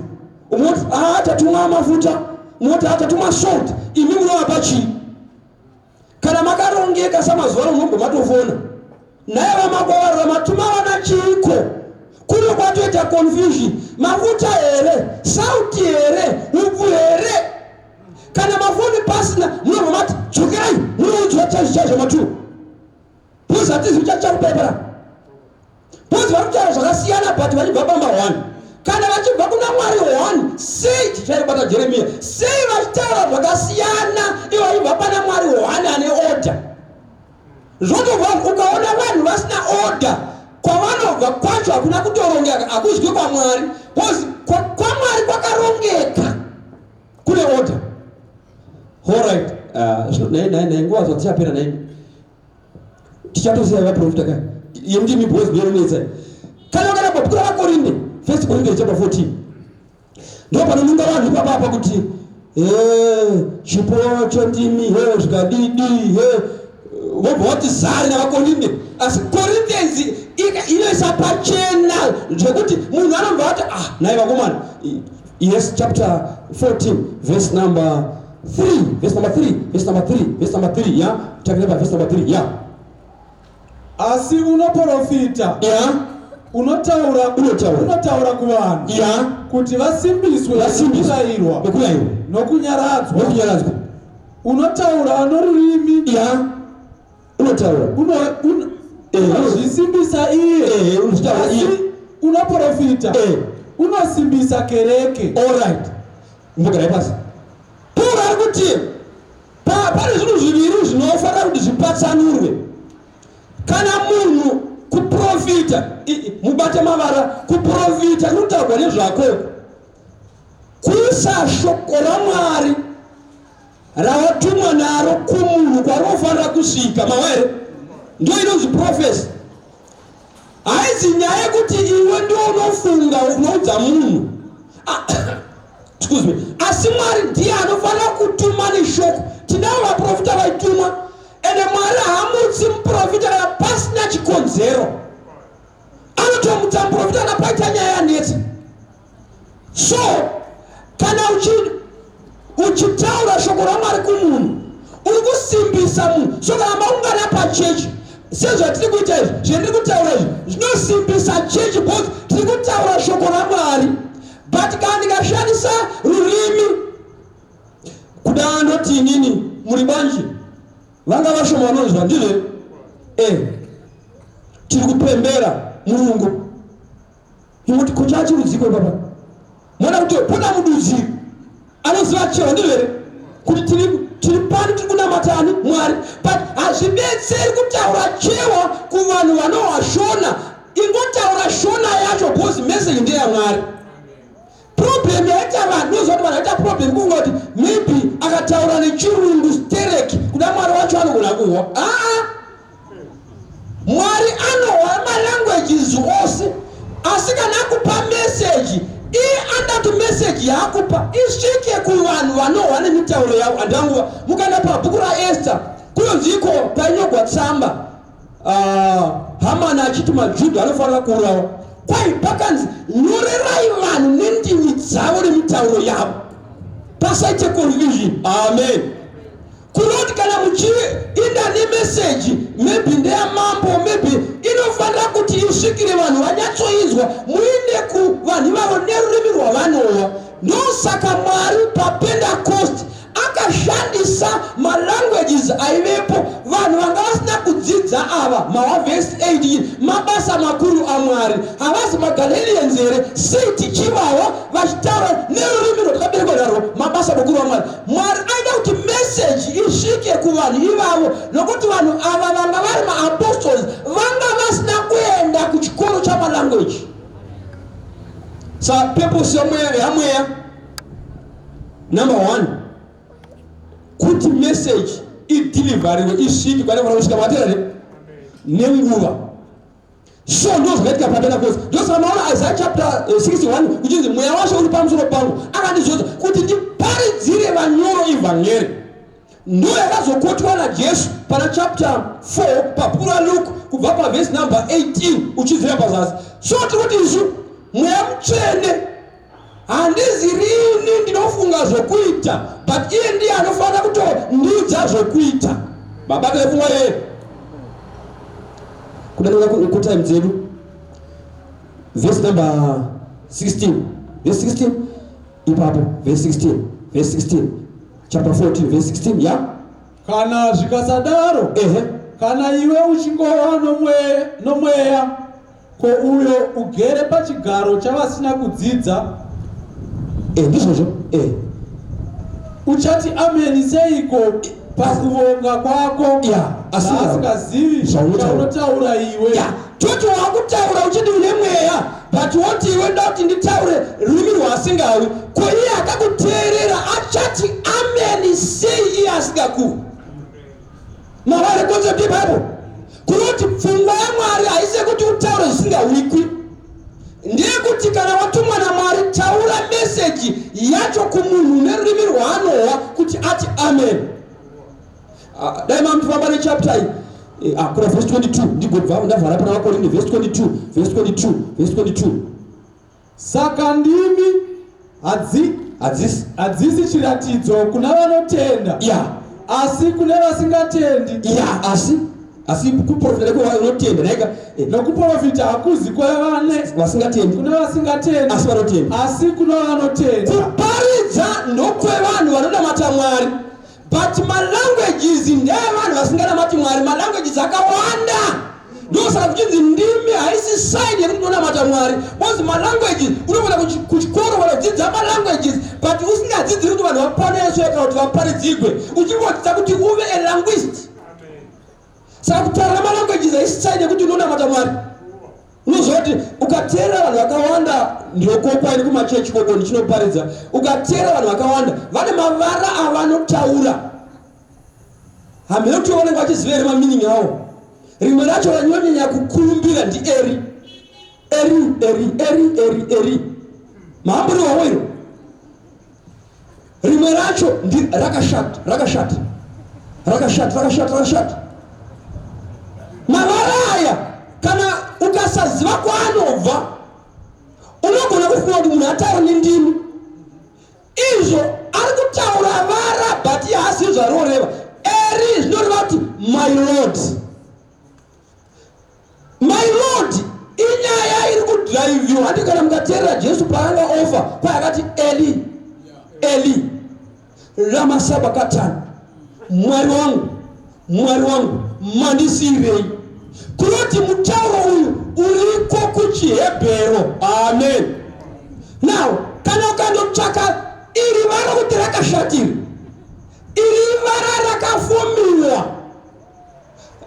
umwe woti tatuma mafuta, umwe woti tatuma salt. Imi munovapa chii? Kana makarongeka samazuva ano munombo matofona. Naye vamakwavarara matuma vana chiiko? Kuno kwatoita confusion. Mafuta here, sauti here, hupfu here. kana mafoni pasina munobva mati dzokerai munoudzwa chazvo matu bhozi hatizi kuchacha kupepera bhozi vari kutaura zvakasiyana but vachibva pamba 1 kana vachibva kuna Mwari 1 sei tichaibata Jeremiya sei vachitaura zvakasiyana ivo vachibva pana Mwari 1 ane order zvotobva ukaona vanhu vasina order kwavanobva kwacho hakuna kutorongeka hakuzwi kwaMwari bhozi kwaMwari kwakarongeka kune order. Alright, nguva zvatichapera naini tichatoziva vaprofita ka yemndimi bhozi neronetsa kana wakana pabhuku ravakorinde 1 Corinthians chapter 14 ndo panonunga vanhu ipapapa kuti chipo chandimi zvikadidi vobva vati zari navakorinde asi Corinthians inoisa pachena zvekuti munhu anobva vati nai vakomana. Yes, chapter 14 verse number 3 yeah, talking about verse number 3 yeah. Asi unoprofita unotaura kuvanhu kuti vasimbiswe kurayirwa nokunyaradzwa unotaura norurimi unozvisimbisa iye asi unoprofita unosimbisa kereke. Alright, mbogarai pasi Paul ari kuti pane zvinhu zviviri zvinofanira kuti zvipatsanurwe kana munhu kuprofita mubate mavara kuprofita kunotaurwa nezvako kuisa shoko raMwari ravatumwa naro kumunhu kwarofanira kusvika mawere ndio inonzi prophecy. Haizi nyaya yekuti iwe ndio unofunga unoudza munhu excuse me asi Mwari ndiye anofanira kutuma neshoko. Tinavo vaprofita vaitumwa ende Mwari haamutsi muprofita kana pasina chikonzero anotomutsa muprofita kana paita nyaya yanetsa. So kana uchitaura shoko raMwari kumunhu uri kusimbisa munhu. So kana maungana pachechi sezvatiri kuita izvi zvendiri kutaura izvi zvinosimbisa chechi because tiri kutaura shoko raMwari but kana ndikashandisa rurimi kuda andoti inini muri banji vanga vashoma vanonzwa ndizvo tiri kupembera Mulungu imoti kochachi rudziko baba mwana kuti pona mududziri anoziva chero ndizvo kuti tiri pano tiri kunamatani Mwari but hazvibetseri kutaura chewa kuvanhu vanovashona. Ingotaura shona yacho because message ndeyaMwari. Problem yaita vanhu nozoti vanhu vaita problem kungoti maybe akataura nechirungu stereki kuda Mwari wacho anogona kuhwa. Mwari anohwa malanguages ose asi kana akupa message andati message yakupa isvike kuvanhu vanohwa nemitauro yavo. Andanguva mukanda pabhuku raEsther kunonziko painogwa tsamba Hamani achiti maJudha anofanira kuurawa kwai pakanzi nyorerai vanhu nendimi dzavo nemitauro yavo pasaite confusion. Amen. Kunoti kana muchiinda nemeseji maybe ndeyamambo maybe inofanira kuti isvikire vanhu vanyatsoizwa muinde kuvanhu vavo nerurimi rwavanohwa. Ndosaka Mwari paPentecost akashandisa malanguages aivepo vanhu vanga vasina kudzidza ava mavhesi 8 mabasa makuru aMwari havasi maGalileans here sei tichivava vachitaura nerurimi rwatakaberekwa narwo mabasa makuru aMwari. Mwari aida kuti message isvike kuvanhu ivavo nokuti vanhu ava vanga vari maapostles vanga vasina kuenda kuchikoro chamalanguage. Sa purpose yamweya number 1 kuti message idiliveriwe isvike kwanofana kusvika materere nenguva. So ndozvakaitika paPentecost. Ndosamaona Isaiah chapter 61 kuchinzi mweya washo uri pamusoro pangu akandizodza kuti ndiparidzire vanyoro evhangeri. Ndo yakazokotwa naJesu pana chapter 4 pabhuku raLuke kubva pavhesi number 18 uchidzira pazasi. So tikuti isu mweya mutsvene handizi rini ndinofunga zvokuita but iye ndiye anofanira kutondudza zvokuita. Baba kaifungwa yeye kudanira kutime dzedu verse number 16 verse 16 ipapo verse 16 chapter 14 verse 16. Yeah. Kana zvikasadaro, kana iwe uchingova nomweya, ko uyo ugere pachigaro chavasina kudzidza, ndizvozvo. uchati ameni seiko pakuvonga kwako asingazivi zvaunotaura iwe? Toti wakutaura uchiti une mweya, but woti iwe ndauti nditaure rurimi rwasingawi, ko iye akakuteerera achati ameni sei iye asingaku. Mavare concept ipapo kunoti pfungwa yaMwari haisi kuti utaure zvisingawikwi, ndeyekuti kana watumwa naMwari taura meseji yacho kumunhu nerurimi rwaanowa kuti ati amen. Dai mamufamba nechapter kuna verse 22 ndigobva ndavhara pana vakorinde verse 22. Saka ndimi hadzisi chiratidzo kuna vanotenda, asi kune vasingatendi. Asi kuprofita kwa vanotenda naika nokuprofita hakuzi kwa vane vasingatendi, kuna vasingatendi asi vanotenda. asi kuna vanotenda. Kuparidza ndokwe vanhu vanonamata Mwari, but malanguages ndevanhu vasinganamati Mwari. Malanguages akawanda, ndosaka kuchinzi ndimi haisi side yekuti unonamata Mwari. Because malanguages unogona kuchikoro vanodzidza malanguages, but usingadzidzi kuti vanhu vaponeswe kana kuti vaparidzigwe, uchingodzidza kuti uve a linguist. Saka kutaura malanguages haisi side yekuti unonamata Mwari. Unozoti ukateera vanhu vakawanda ndokokwaini kumachechi koko ndichinoparidza, ukateera vanhu vakawanda vane mavara avanotaura, hamene kuti vanenge vachiziva ere maminingi avo. Rimwe racho ranyonyanya kukurumbira ndi eri mahamburi wawo iro. Rimwe racho ndi rakashata. Mavara aya kana ukasaziva kwaanobva unogona kufunga kuti munhu ataura nendimi. Izvo ari kutaura vara but haasi zvanoreva. Eri zvinoreva kuti my lord inyaya iri kudhraivhiwa. Handi kana mukateerera Jesu paanga ofa kwaakati Eli lama sabakatani, Mwari wangu mandisirei. Kunoti mutauro uyu uriko kuchihebhero. Amen. Now kana ukandotsvaka iri vara kuti rakashatiri, iri vara rakafumiwa,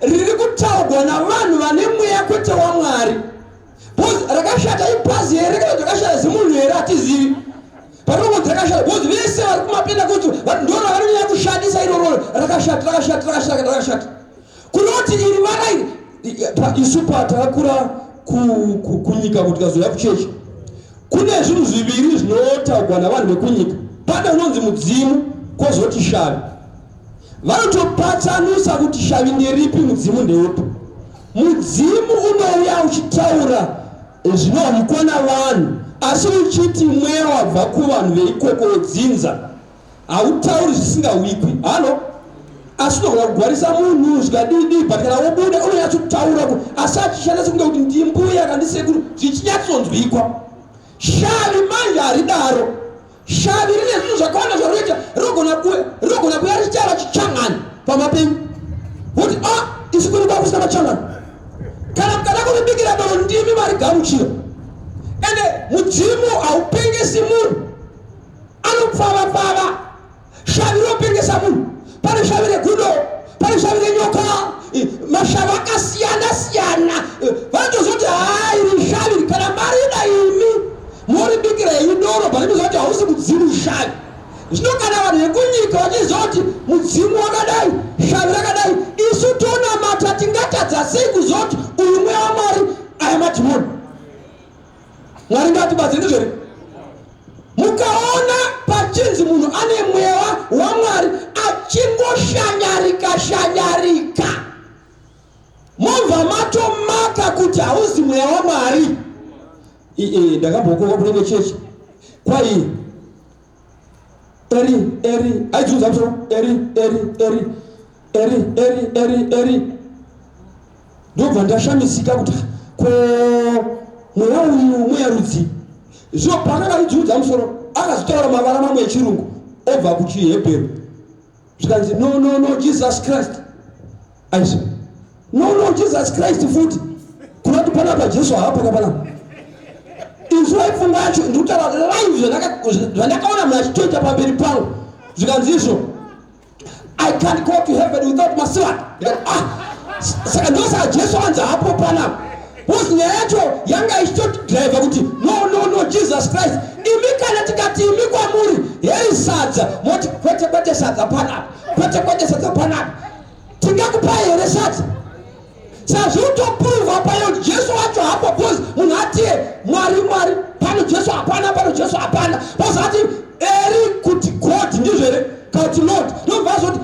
riri kutaurwa navanhu vane mweya kwete waMwari. Because rakashata ipazi here kana kuti rakashata zimunhu here hatizivi. Panongodzi rakashata because vese vari kumapinda kuti ndona vanonyanya kushandisa iroro rakashata. Kunoti iri vara iri isu patakakura kunyika kuti kazoya kuchechi, kune zvinhu zviviri zvinotaurwa navanhu vekunyika. Pane unonzi mudzimu kwozoti shavi. Vanotopatsanusa kuti shavi nderipi, mudzimu ndeupi. Mudzimu unouya uchitaura zvinohwikwa navanhu, asi uchiti mweya wabva kuvanhu veikoko wodzinza, hautauri zvisingawikwi. Asi unogona kugwarisa munhu zvikadii, but kana wobuda unonyatsotaura asi achishanda sekunge kuti ndimbuya kandisekuru zvichinyatsonzwikwa. Shavi manje haridaro. Shavi rine zvinhu zvakawanda zvaroita, rinogona kuya richitaura chichangani pamapenyu kuti isi kuri kwakusina machangani. Kana mukada kuribikira doro ndimi marigamuchira. Ende mudzimu haupengesi munhu, anopfava. Shavi rinopengesa munhu. Pane shavi regudo, pane shavi renyoka, mashavi akasiyana. Vanotozoti iri shavi kana marida imi moribikira idoro, but imozoti hausi mudzimu shavi. Zvino kana vanhu vekunyika vachiziva kuti mudzimu wakadai, shavi rakadai, isu tonamata tingatadza sei kuziva kuti uyu mweya waMwari aya madhimoni. Mwari ngatibatsire ndizvori. Mukaona pachinzi munhu ane mweya waMwari achingoshanyarika, mobva matomaka kuti hauzi mweya waMwari. Ndakambokoka kunenge chechi kwai eri aidzunza musoro eri ndobva ndashamisika kuti ko mweya uyu mweya rudzi. Zvino paakaidzudza musoro akazotaura mavara mamwe echirungu obva kuchihebheru. zvikanzi no Jesus Christ aizvo no Jesus Christ futi kunoti panapa Jesu haapo kapanapa izvo aifunga yacho ndikutaura live zvandakaona munhu achitoita pamberi pangu zvikanzi izvo I can't go to heaven without masiwana saka ndosaka Jesu anzi haapo panapa because nyaya yacho yanga ichitodhiraivha kuti no Jesus Christ imi kana tikati imi kwamuri heri sadza moti kwete sadza panapa kwete sadza panapa tingakupai here sadza saka zvinotopruvha payo Jesu wacho hapo because munhu atiye mwari pano Jesu hapana because ati eri kuti God ndizvo here kuti Lord nobva zvoti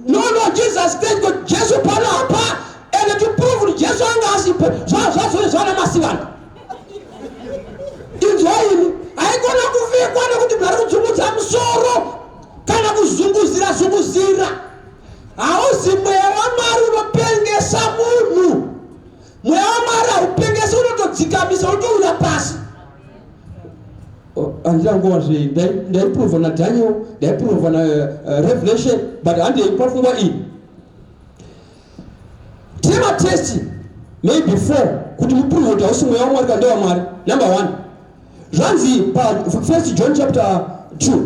no Jesus Christ kuti Jesu pano hapa ende to prove kuti Jesu anga asipo zvana masikana inzwaini haigona kuvikwa nekuti munhu ari kudzungudza musoro kana kuzunguzira hauzi mweya waMwari unopengesa munhu mweya waMwari haupengesa unotodzikamisa unotoura pasi handingangowazve ndaiprova naDaniel ndaiprova naRevelation but handeipafunga iyi tema test maybe 4 kuti muprove kuti hausi mweya waMwari kana ndewaMwari. Number 1 zvanzi pa 1 John chapter 2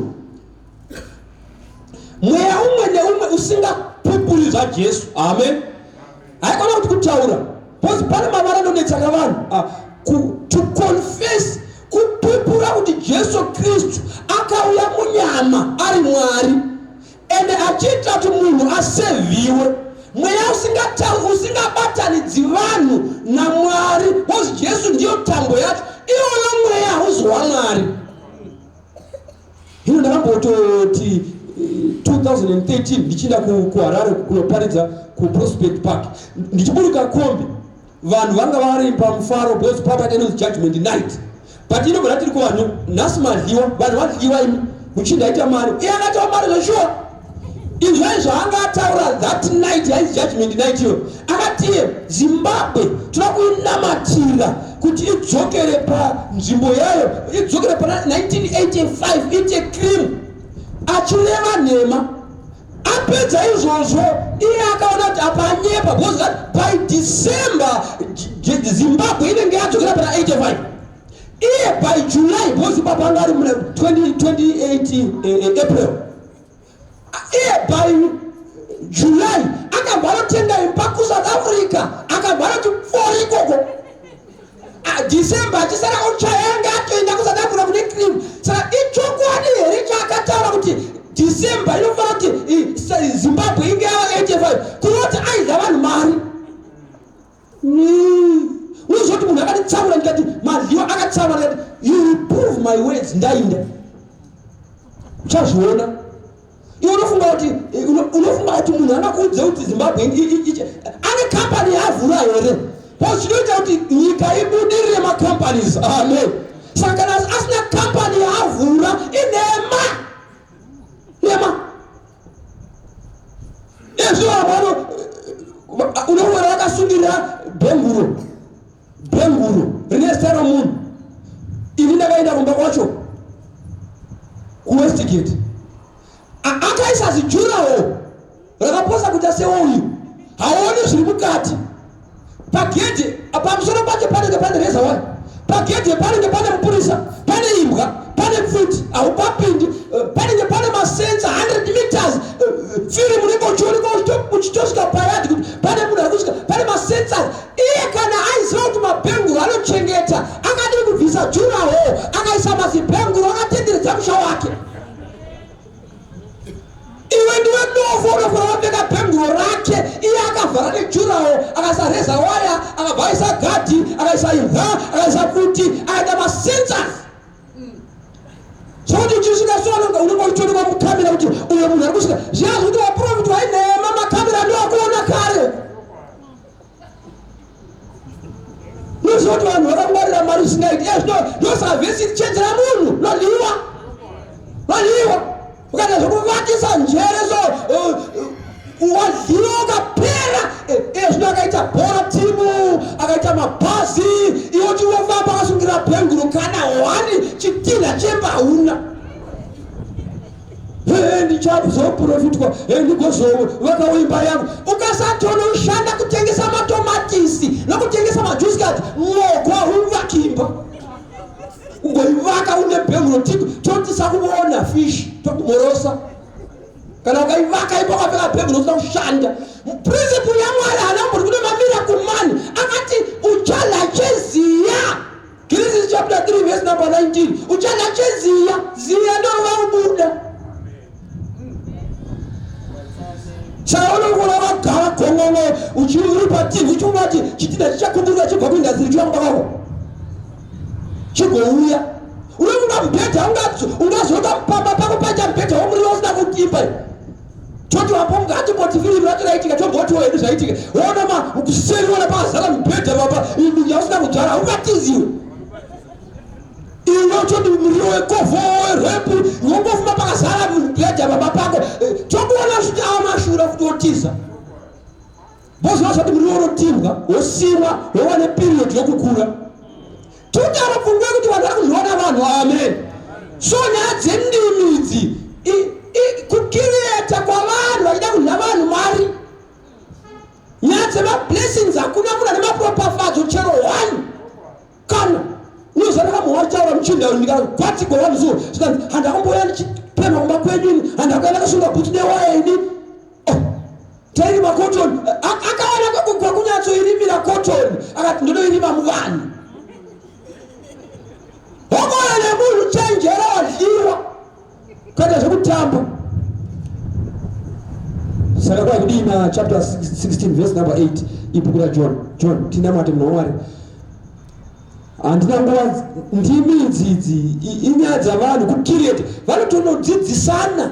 mweya umwe neumwe usingapupuri zvaJesu amen haikona kuti kutaura because pane mavara anodetsera vanhu to confess kupupura kuti Jesu Kristu akauya munyama ari Mwari ende achiita kuti munhu asevhiwe mweya usingabatanidzi vanhu naMwari because Jesu ndiyo tambo yacho iyoyo mweya hauzi waMwari. Hino ndakambototi 2013 ndichienda kuHarare kunoparidza kuProspect Park ndichiburuka kombi vanhu vanga vari pamufaro because papa inozi judgment night but inobva tiri kuvanhu nhasi madliwa vanhu vadliwa imi muchindaita mari iye akataura mari zveshuwa izvai zvaanga ataura that night yainzi judgment night iyo akatiye Zimbabwe toda kuinamatira kuti idzokere panzvimbo yayo idzokere pa 1985 ite cream achireva nhema apedza izvozvo iye akaona kuti apanyepa because by December Zimbabwe inenge yadzokera pana 85 iye by July because papanga ari muna 28 April iye by July akabva anotenga imba kuSouth Africa akabva anoti 4 ikoko December achisara uchayanga atoenda kuSouth Africa kune cream saka ichokwadi here chaakataura kuti December inofanira kuti Zimbabwe inge yava 85 kunoti aidza vanhu mari unozoti munhu akatitsamura ndikati madliwa akatsamura ndikati you reprove my words ndainda uchazviona iwe unofunga kuti munhu angakuudze kuti Zimbabwe ane kampani yaavhura here because chinoita kuti nyika ibudirire macompanies amen saka kana asina kampani yaavhura inema ezvivavano unoona vakasungirira bhenguro rine zita romunhu ini ndakaenda kumba kwacho kuWestgate akaisa zijurawo rakaposa kuita seuyu haoni zviri mukati pagedhe pamusoro pacho panenge pane reservoir pagedhe panenge pane mupurisa pane imbwa pane pfuti haupapindi panenge pane masensa 100 meters firimu unenge uchitosvika payadi kuti pane munhu ari kusvika pane masensas iye kana aiziva kuti mabhenguro anochengeta akadii kubvisa juraho akaisa mazibhenguro akatenderedza musha wake iwe ndiwe dofo unofana wapfeka bhenguro rake iye akavhara nejuraho akaisa reza waya akabva aisa gadhi akaisa imbwa akaisa pfuti akaita masensas sokuti uchisvika sononga unenge uchitoonekwa mukamera kuti uyo munhu ari kusvika zviyazi kuti waprofiti wainema makamera ndoakuona kare noziva kuti vanhu vakangwarira mari usingaiti ndosavhesi chenjera munhu noliwa ukaita zvokuvakisa njere so wadliwa ukapera zvino akaita bhora timu akaita mabhazi iwe chiwofamba akasungira bhenguro kana 1 chitinha chemba hauna zoprofitwa ndikozovaka imba yangu. Ukasatona ushanda kutengesa matomatisi nokutengesa majusikati mogwa uvakimba ungoivaka une bhenguro totisa kuona fish tokumorosa kana ukaivaka ipo kwapeka bhenguro toda kushanda. Principle yaMwari anamboti kune mamiracle man akati uchalacheziya. Genesis chapter 3 verse number 19. Uchalacheziya ziya ndovaubuda. Chaona ukona vagara gongono uchiripa TV uchungati chitina chichakumbura chibva kuindasiri chiwanga kwako chigouya unomuka mbedha ungazoka pamba pako pacha mbedha womuriro usina kutimba choti wapo ngati motiviri ratiraitika tomboti wedu zvaitika wona kuseriona pakazara mbedha papa yausina kudzara ungatiziwe iwe choti muriro wekovho werepu wongofuma pakazara mbedha papa pako tokuona kuti amashura kutotiza bozva zvati muriro unotimwa wosimwa wowane period yokukura tutara pfungwa kuti vanhu vari kuzviona vanhu. Amen. So nyaya dzendimi idzi kukireta kwavanhu vachida kunha vanhu Mwari. Nyaya dzemablessings hakuna munhu ane mapropafadzo chero 1 kana unozana kamwe wachaura muchinda ndikakwati kwawani zuva zvikanzi handakamboya ndichipema kumba kwenyini handakaenda kasunga bhuti newaini tairi makotoni akaona kwakunyatsoirimira kotoni akati ndonoirima muvanhu wakona nemunhu Chenjera wadliwa kada zvekutamba. Saka kwa kudina chapter 16 verse number 8 ibhuku raJohn tinamate munhu waMwari. Handina nguva ndimi idzidzi inyaya dzavanhu kukirete vanotonodzidzisana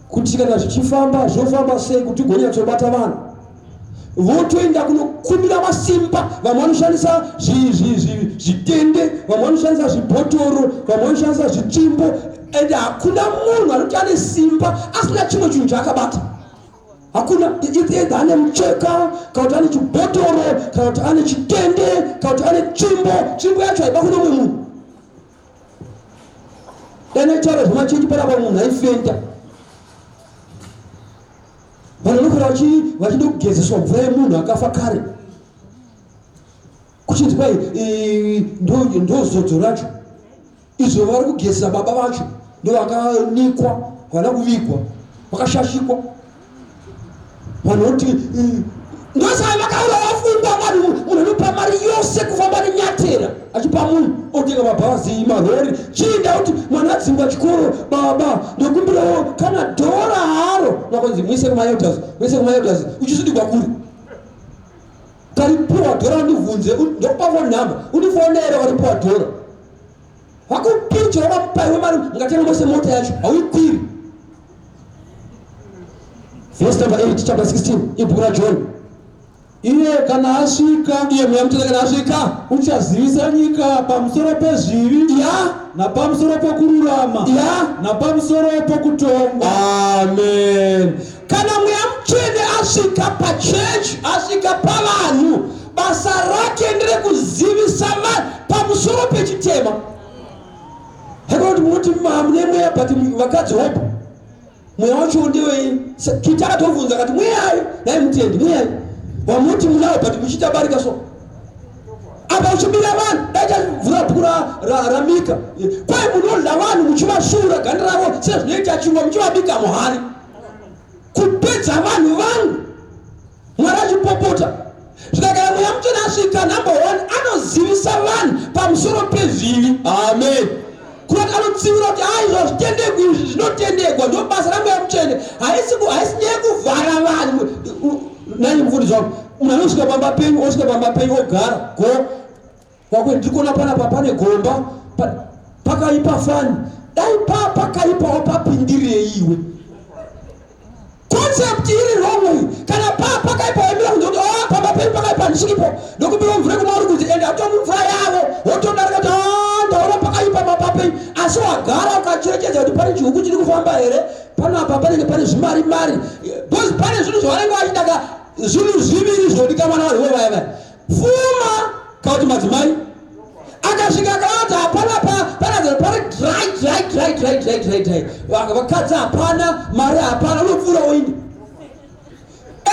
kuti kana zvichifamba zvofamba sei kuti ugonyatsobata vanhu. Votoenda kunokumbira masimba, vamwe vanoshandisa zvitende, vamwe vanoshandisa zvibhotoro, vamwe vanoshandisa zvitsvimbo, ende hakuna munhu anoti ane simba asina chimwe chinhu chaakabata. Hakuna either ane mucheka, kana kuti ane chibhotoro, kana kuti ane chitende, kana kuti ane tsvimbo yacho haiba kuno mumwe munhu. Dana taura zvemachechi panapa munhu aifenda. Vanhu vanokura vachida kugezeswa mvura yemunhu akafa kare. Kuchinzi kwai ndo zodzo racho. Izvo vari kugezesa baba vacho ndo vakanikwa, vana kuvigwa, vakashashikwa. Vanhu voti ndosaka vakaura vafungwa vanhu munhu anopa mari yose kufamba nenyatera achipa munhu otenga mabhazi marori chiinda kuti mwana adzingwa chikoro baba ndokumbirawo kana dhora haro nakonzi muise kumaelders uchisudigwa kuri karipuwa dhora ndibvunze ndokupa phone number unifonere karipuwa dhora vakupichira vamupaiwe mari ngatenga mose mota yacho hauikwiri. Verse number 8 chapter 16 ibhuku raJohn. Iye kana asvika, iye mweya mutsvene kana asvika uchazivisa nyika pamusoro pezvivi napamusoro pokururama napamusoro pokutongwa. Amen. Kana mweya mutsvene asvika pachechi, asvika pavanhu, basa rake nderekuzivisa vanhu pamusoro pechitema. Haiwa kuti munoti mune mweya but vakadzi hopo mweya wacho ndewei Kiti akatovunza akati mweyayo naye mutendi mweyayo wamuti munawo but muchitabarika so apa uchibira vanhu dachivhura bhuku raMika kwai munodla vanhu muchivashura ganda ravo sezvinoita chingwa muchivabika muhari kupedza vanhu vangu Mwari achipopota. Zvikagara mweya mutsvene asvika number 1 anozivisa vanhu pamusoro pezvivi. Amen. Kuti anotsivira kuti izvo zvitendegwa izvi zvinotendegwa ndo basa ramweya mutsvene haisi nyaya kuvhara vanhu. Nani mufundisi wangu munhu anosvika pamba penyu osvika pamba penyu ogara go wakwe ndikuona panapa pane gomba pakaipa fani dai pakaipawo papindirei iwe concept iri wrong kana pakaipa emira kunzoti pamba penyu pakaipa ndisvikipo ndokupiwa mvura kumauri kunzi ende atomwa mvura yavo wotodarika kuti ndaona pakaipa pamba penyu asi wagara ukacherechedza kuti pane chihuku chiri kufamba here panapa panenge pane zvimarimari because pane zvinhu zvavanenge vachidaka zvinhu zviviri zvinodikanwa navanhu vevaya pfuma kauti madzimai akasvika akaati hapana pane dry right. Vakadzi hapana, mari hapana, unopfuura woini.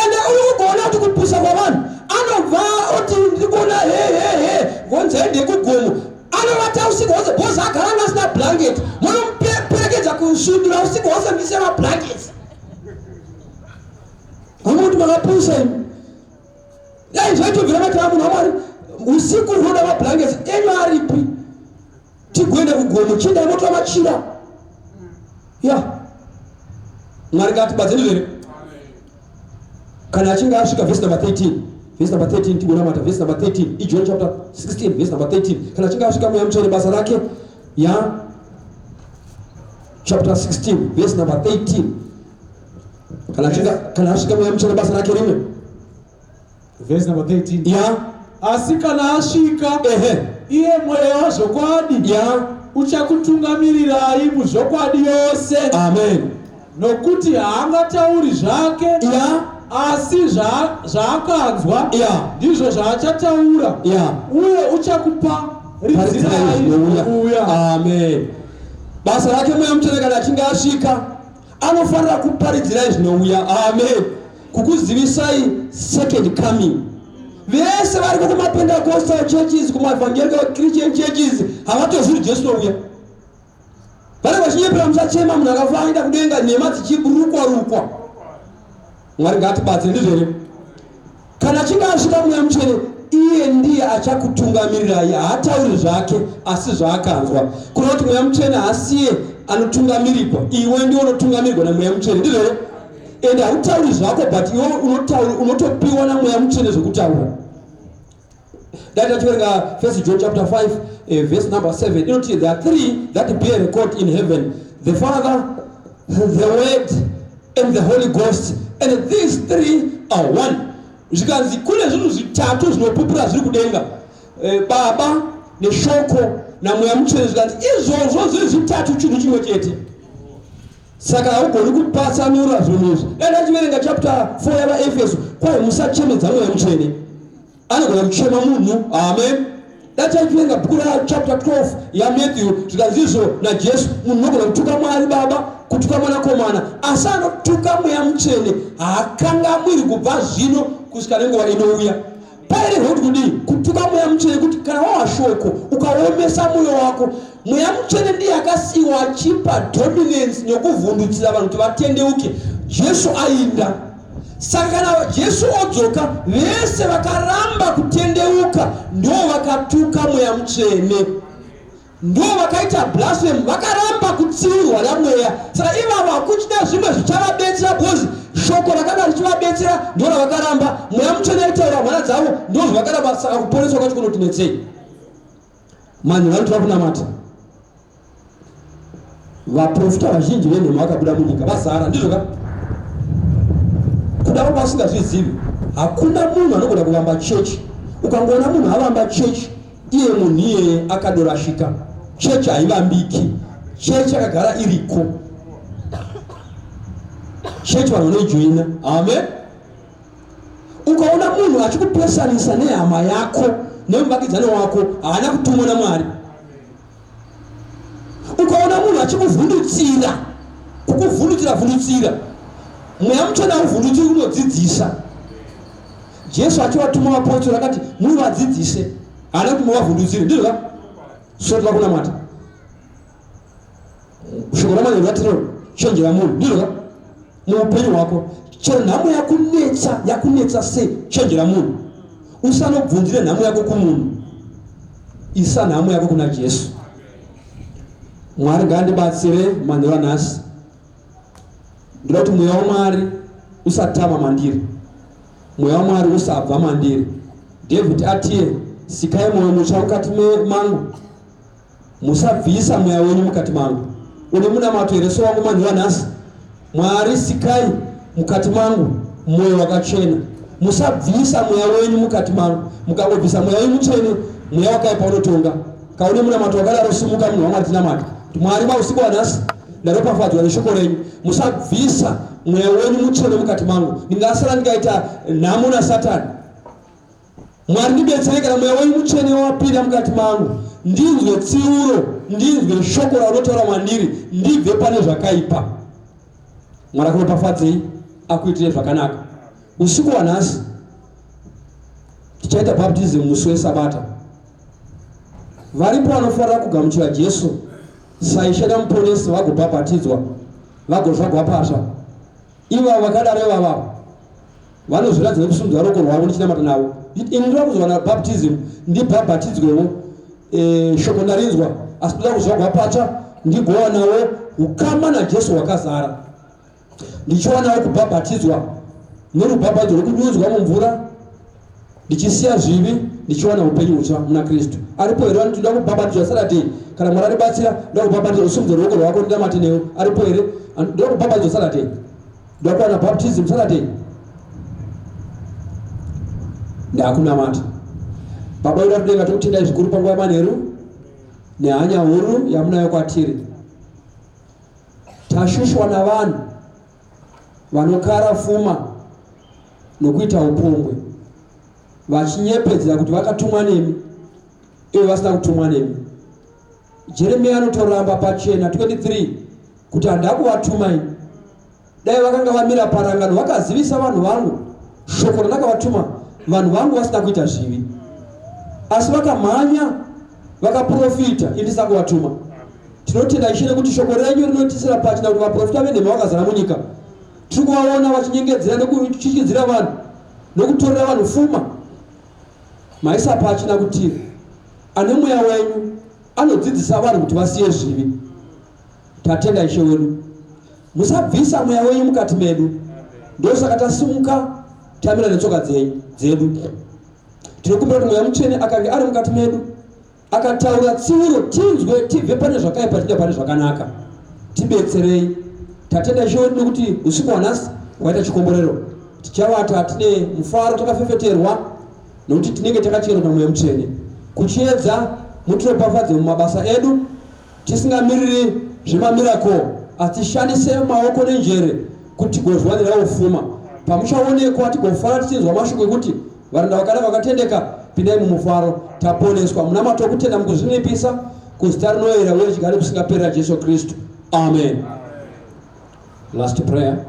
Ende uri kugoona kuti kupusa kwavanhu anobva oti ndikuona he ngonzende kugomo anovata usiku hwose bhozi agaranga asina blanket munomuperekedza kusundura usiku hwose mise mablankets amoti makapusa imi dai zvaitobvira matara munhu amwari usiku unoda mablankets enyu aripi tigwende kugomo chiendai motora machira ya mwari ngatibatseni zvere. Kana achinge asvika verse number 13 tigonamata verse number 13 iJohn chapter 16 verse number 13 kana achinge asvika mweya mutsvene basa rake ya chapter 16 verse number 13 kana asvika mweya mutsvene basa rake rimwe verse number 13 ya asi kana asvika iye mweya wazvokwadi uchakutungamirirai muzvokwadi yose. Amen. Nokuti haangatauri zvake asi zvaakanzwa ndizvo zvaachataura uye uchakupa ridzirai. Amen. Basa rake mweya mutsvene kana achinge asvika anofanira kuparidzirai zvinouya. Amen. Kukuzivisai second coming. Vese vari kumaPentecostal churches, kumaevangelical Christian churches havatozivi Jesu nouya. Vari vachinyepera musachema munhu akafa aenda kudenga nhema dzichiburukwa. Mwari ngatibatsire ndizvere. Kana achinge asvika mweya mutsvene iye ndiye achakutungamirirai, haatauri zvake asi zvaakanzwa. Kuna kuti mweya mutsvene hasiye anotungamirirwa, iwe ndiwe unotungamirirwa namweya mutsvene ndizvere. Ende hautauri zvako but iwe unotopiwa namweya mutsvene zvokutaura. Dai tachiverenga 1 John chapter 5 verse number 7 inoti there are three that bear record in heaven, the Father, the Word and the Holy Ghost, and these three are one. Zvikanzi kune zvinhu zvitatu zvinopupura zviri kudenga, Baba neshoko namweya mutsvene, zvikanzi izvozvo zviri zvitatu chinhu chimwe chete. Saka haugoni kupatsanura zvinhu izvi. Dai tachiverenga chapter 4 yavaEfeso, kwai musachemedza mweya mutsvene, anogona kuchema munhu. Amen. Dai tachiverenga bhuku chapter 12 yaMathew, zvikanzi izvo naJesu munhu unogona kutuka Mwari Baba, kutuka Mwanakomana, asi anotuka mweya mutsvene haakangamwiri kubva zvino kusvika nenguva inouya. Pairehwe kuti kudii kutuka mweya mutsvene, kuti kana wawa shoko ukaomesa mwoyo wako, mweya mutsvene ndiye akasiyiwa achipa dominance nekuvhundutsira vanhu kuti vatendeuke. Jesu ainda. Saka kana Jesu odzoka, vese vakaramba kutendeuka ndo vakatuka mweya mutsvene, ndo vakaita blasphemy, vakaramba kutsiurwa namweya. Saka ivavo hakuchina zvimwe zvichavabetsera, because shoko rakanga richivabetsera ndo ravakaramba. Mweya mutsvene aitaura mhana dzavo ndo zvavakaramba. Saka kuponeswa kwacho kunotinetsei. Manhu vanotora kunamata. Vaprofita vazhinji venhema vakabuda munyika vazara, ndizvo ka kudaro vasingazvizivi. Hakuna munhu anogona kuvamba chechi. Ukangoona munhu avamba chechi, iye munhu iyeye akadorashika. Chechi haivambiki, chechi akagara iriko. Chechi vanhu vanoijoina. Amen. Ukaona munhu achikupesanisa nehama yako nemuvakidzani wako, haana kutumwa naMwari. Ukaona munhu achikuvhundutsira, kukuvhundutsira, mweya mutsvene hauvhundutsiri, unodzidzisa. Jesu achivatuma vapostori akati muvadzidzise, haana kuti muvavhundutsire. Ndizvo ka soti vakunamata. Shoko ramanheru ratino chenjera munhu, ndizvo ka muupenyu hwako. Chero nhamo yakunetsa sei, chenjera munhu. Usanobvunzire nhamo yako kumunhu, isa nhamo yako kuna Jesu. Mwari ngaandibatsire manheru anhasi. Ndoda kuti mweya waMwari usatama mandiri, mweya waMwari usabva mandiri. David atiye sikai mwoyo mutsva mukati mangu, musabvisa mweya wenyu mukati mangu. Une munamato here so wangu manheru anhasi? Mwari sikai mukati mangu mwoyo wakachena, musabvisa mweya wenyu mukati mangu. Mukangobvisa mweya wenyu mutsvene, mweya wakaipa unotonga. Kaune munamato wakadaro, simuka munhu waMwari tinamata kuti Mwari mausiku anhasi ndaropafadzwa neshoko renyu, musabvisa mweya wenyu mutsvene mukati mangu. Ndingasara ndikaita nhamo naSatani. Mwari ndibetsere kana mweya wenyu mutsvene wapinda mukati mangu, ndinzwe tsiuro, ndinzwe shoko rinotaura mandiri, ndibve pane zvakaipa. Mwari kunopafadzei akuitire zvakanaka. Usiku wanhasi tichaita baptism musi weSabata. Varipo vanofanira kugamuchira Jesu saishe namuponesi vagobhabhatidzwa vagozvagwa pasva. Ivo vakadaro ivava vanozviratidza nekusundudzwa roko rwavo ndichinamata navo. Ini ndoda kuzowana baptism ndibhabhatidzwewo, shoko ndarinzwa, asi ndoda kuzvagwa patsva ndigovanawo ukama naJesu hwakazara. Ndichiwanawo kubhabhatidzwa norubhabhatidzo rwekunyudzwa mumvura, ndichisiya zvivi, ndichiwana upenyu hutsva muna Kristu. Aripo here vanoti ndoda kubhabhatidzwa Saturday? Kana Mwari aribatsira ndoda kubhabhatidzwa usimudze ruoko rwako ndinamate newe. Aripo here? Ndoda kubhabhatidzwa Saturday, ndoda kuwana baptism Saturday. Ndakunamata. Baba vedu vari tokutendai zvikuru panguva manheru nehanya huru yamunayo kwatiri. Tashushwa navanhu vanokara pfuma nokuita upombwe, vachinyepedzera kuti vakatumwa nemi ivo vasina kutumwa nemi. Jeremiya anotoramba pachena 23 kuti handakuvatumai. Dai vakanga vamira parangano vakazivisa vanhu vangu shoko randakavatuma, vanhu vangu vasina kuita zvivi. Asi vakamhanya vakaprofita, ini ndisina kuvatuma. Tinotenda Ishe kuti shoko renyu rinotisira pachena kuti vaprofita venhema vakazara munyika. Tiri kuvaona vachinyengedzera nekuchichidzira vanhu nokutorera vanhu pfuma. Maisa pachena kuti ane mweya wenyu anodzidzisa vanhu kuti vasiye zvivi. Tatenda Ishe wedu, musabvisa mweya wenyu mukati medu. Ndosaka tasimuka tamira netsoka dzedu. Tinokumbira kuti Mweya Mutsvene akange ari mukati medu, akataura tsiuro, tinzwe, tibve pane zvakaipa tiende pane zvakanaka. Tibetserei. Tatenda Ishe wedu nekuti usiku wanhasi waita chikomborero. Tichavata tine mufaro, takafefeterwa nokuti tinenge takacherwa naMweya Mutsvene kuchiedza mutiropafadze mumabasa edu, tisingamiriri zvemamirako, asi tishandise maoko nenjere kuti tigozwanirawo pfuma. Pamuchaonekwa tigofara tichinzwa mashoko ekuti varanda vakanaka vakatendeka, pindai mumufaro, taponeswa. Muna mato okutenda mukuzvinipisa, kuzita rinoyera uye chigare kusingaperera Jesu Kristu. Amen. Last prayer.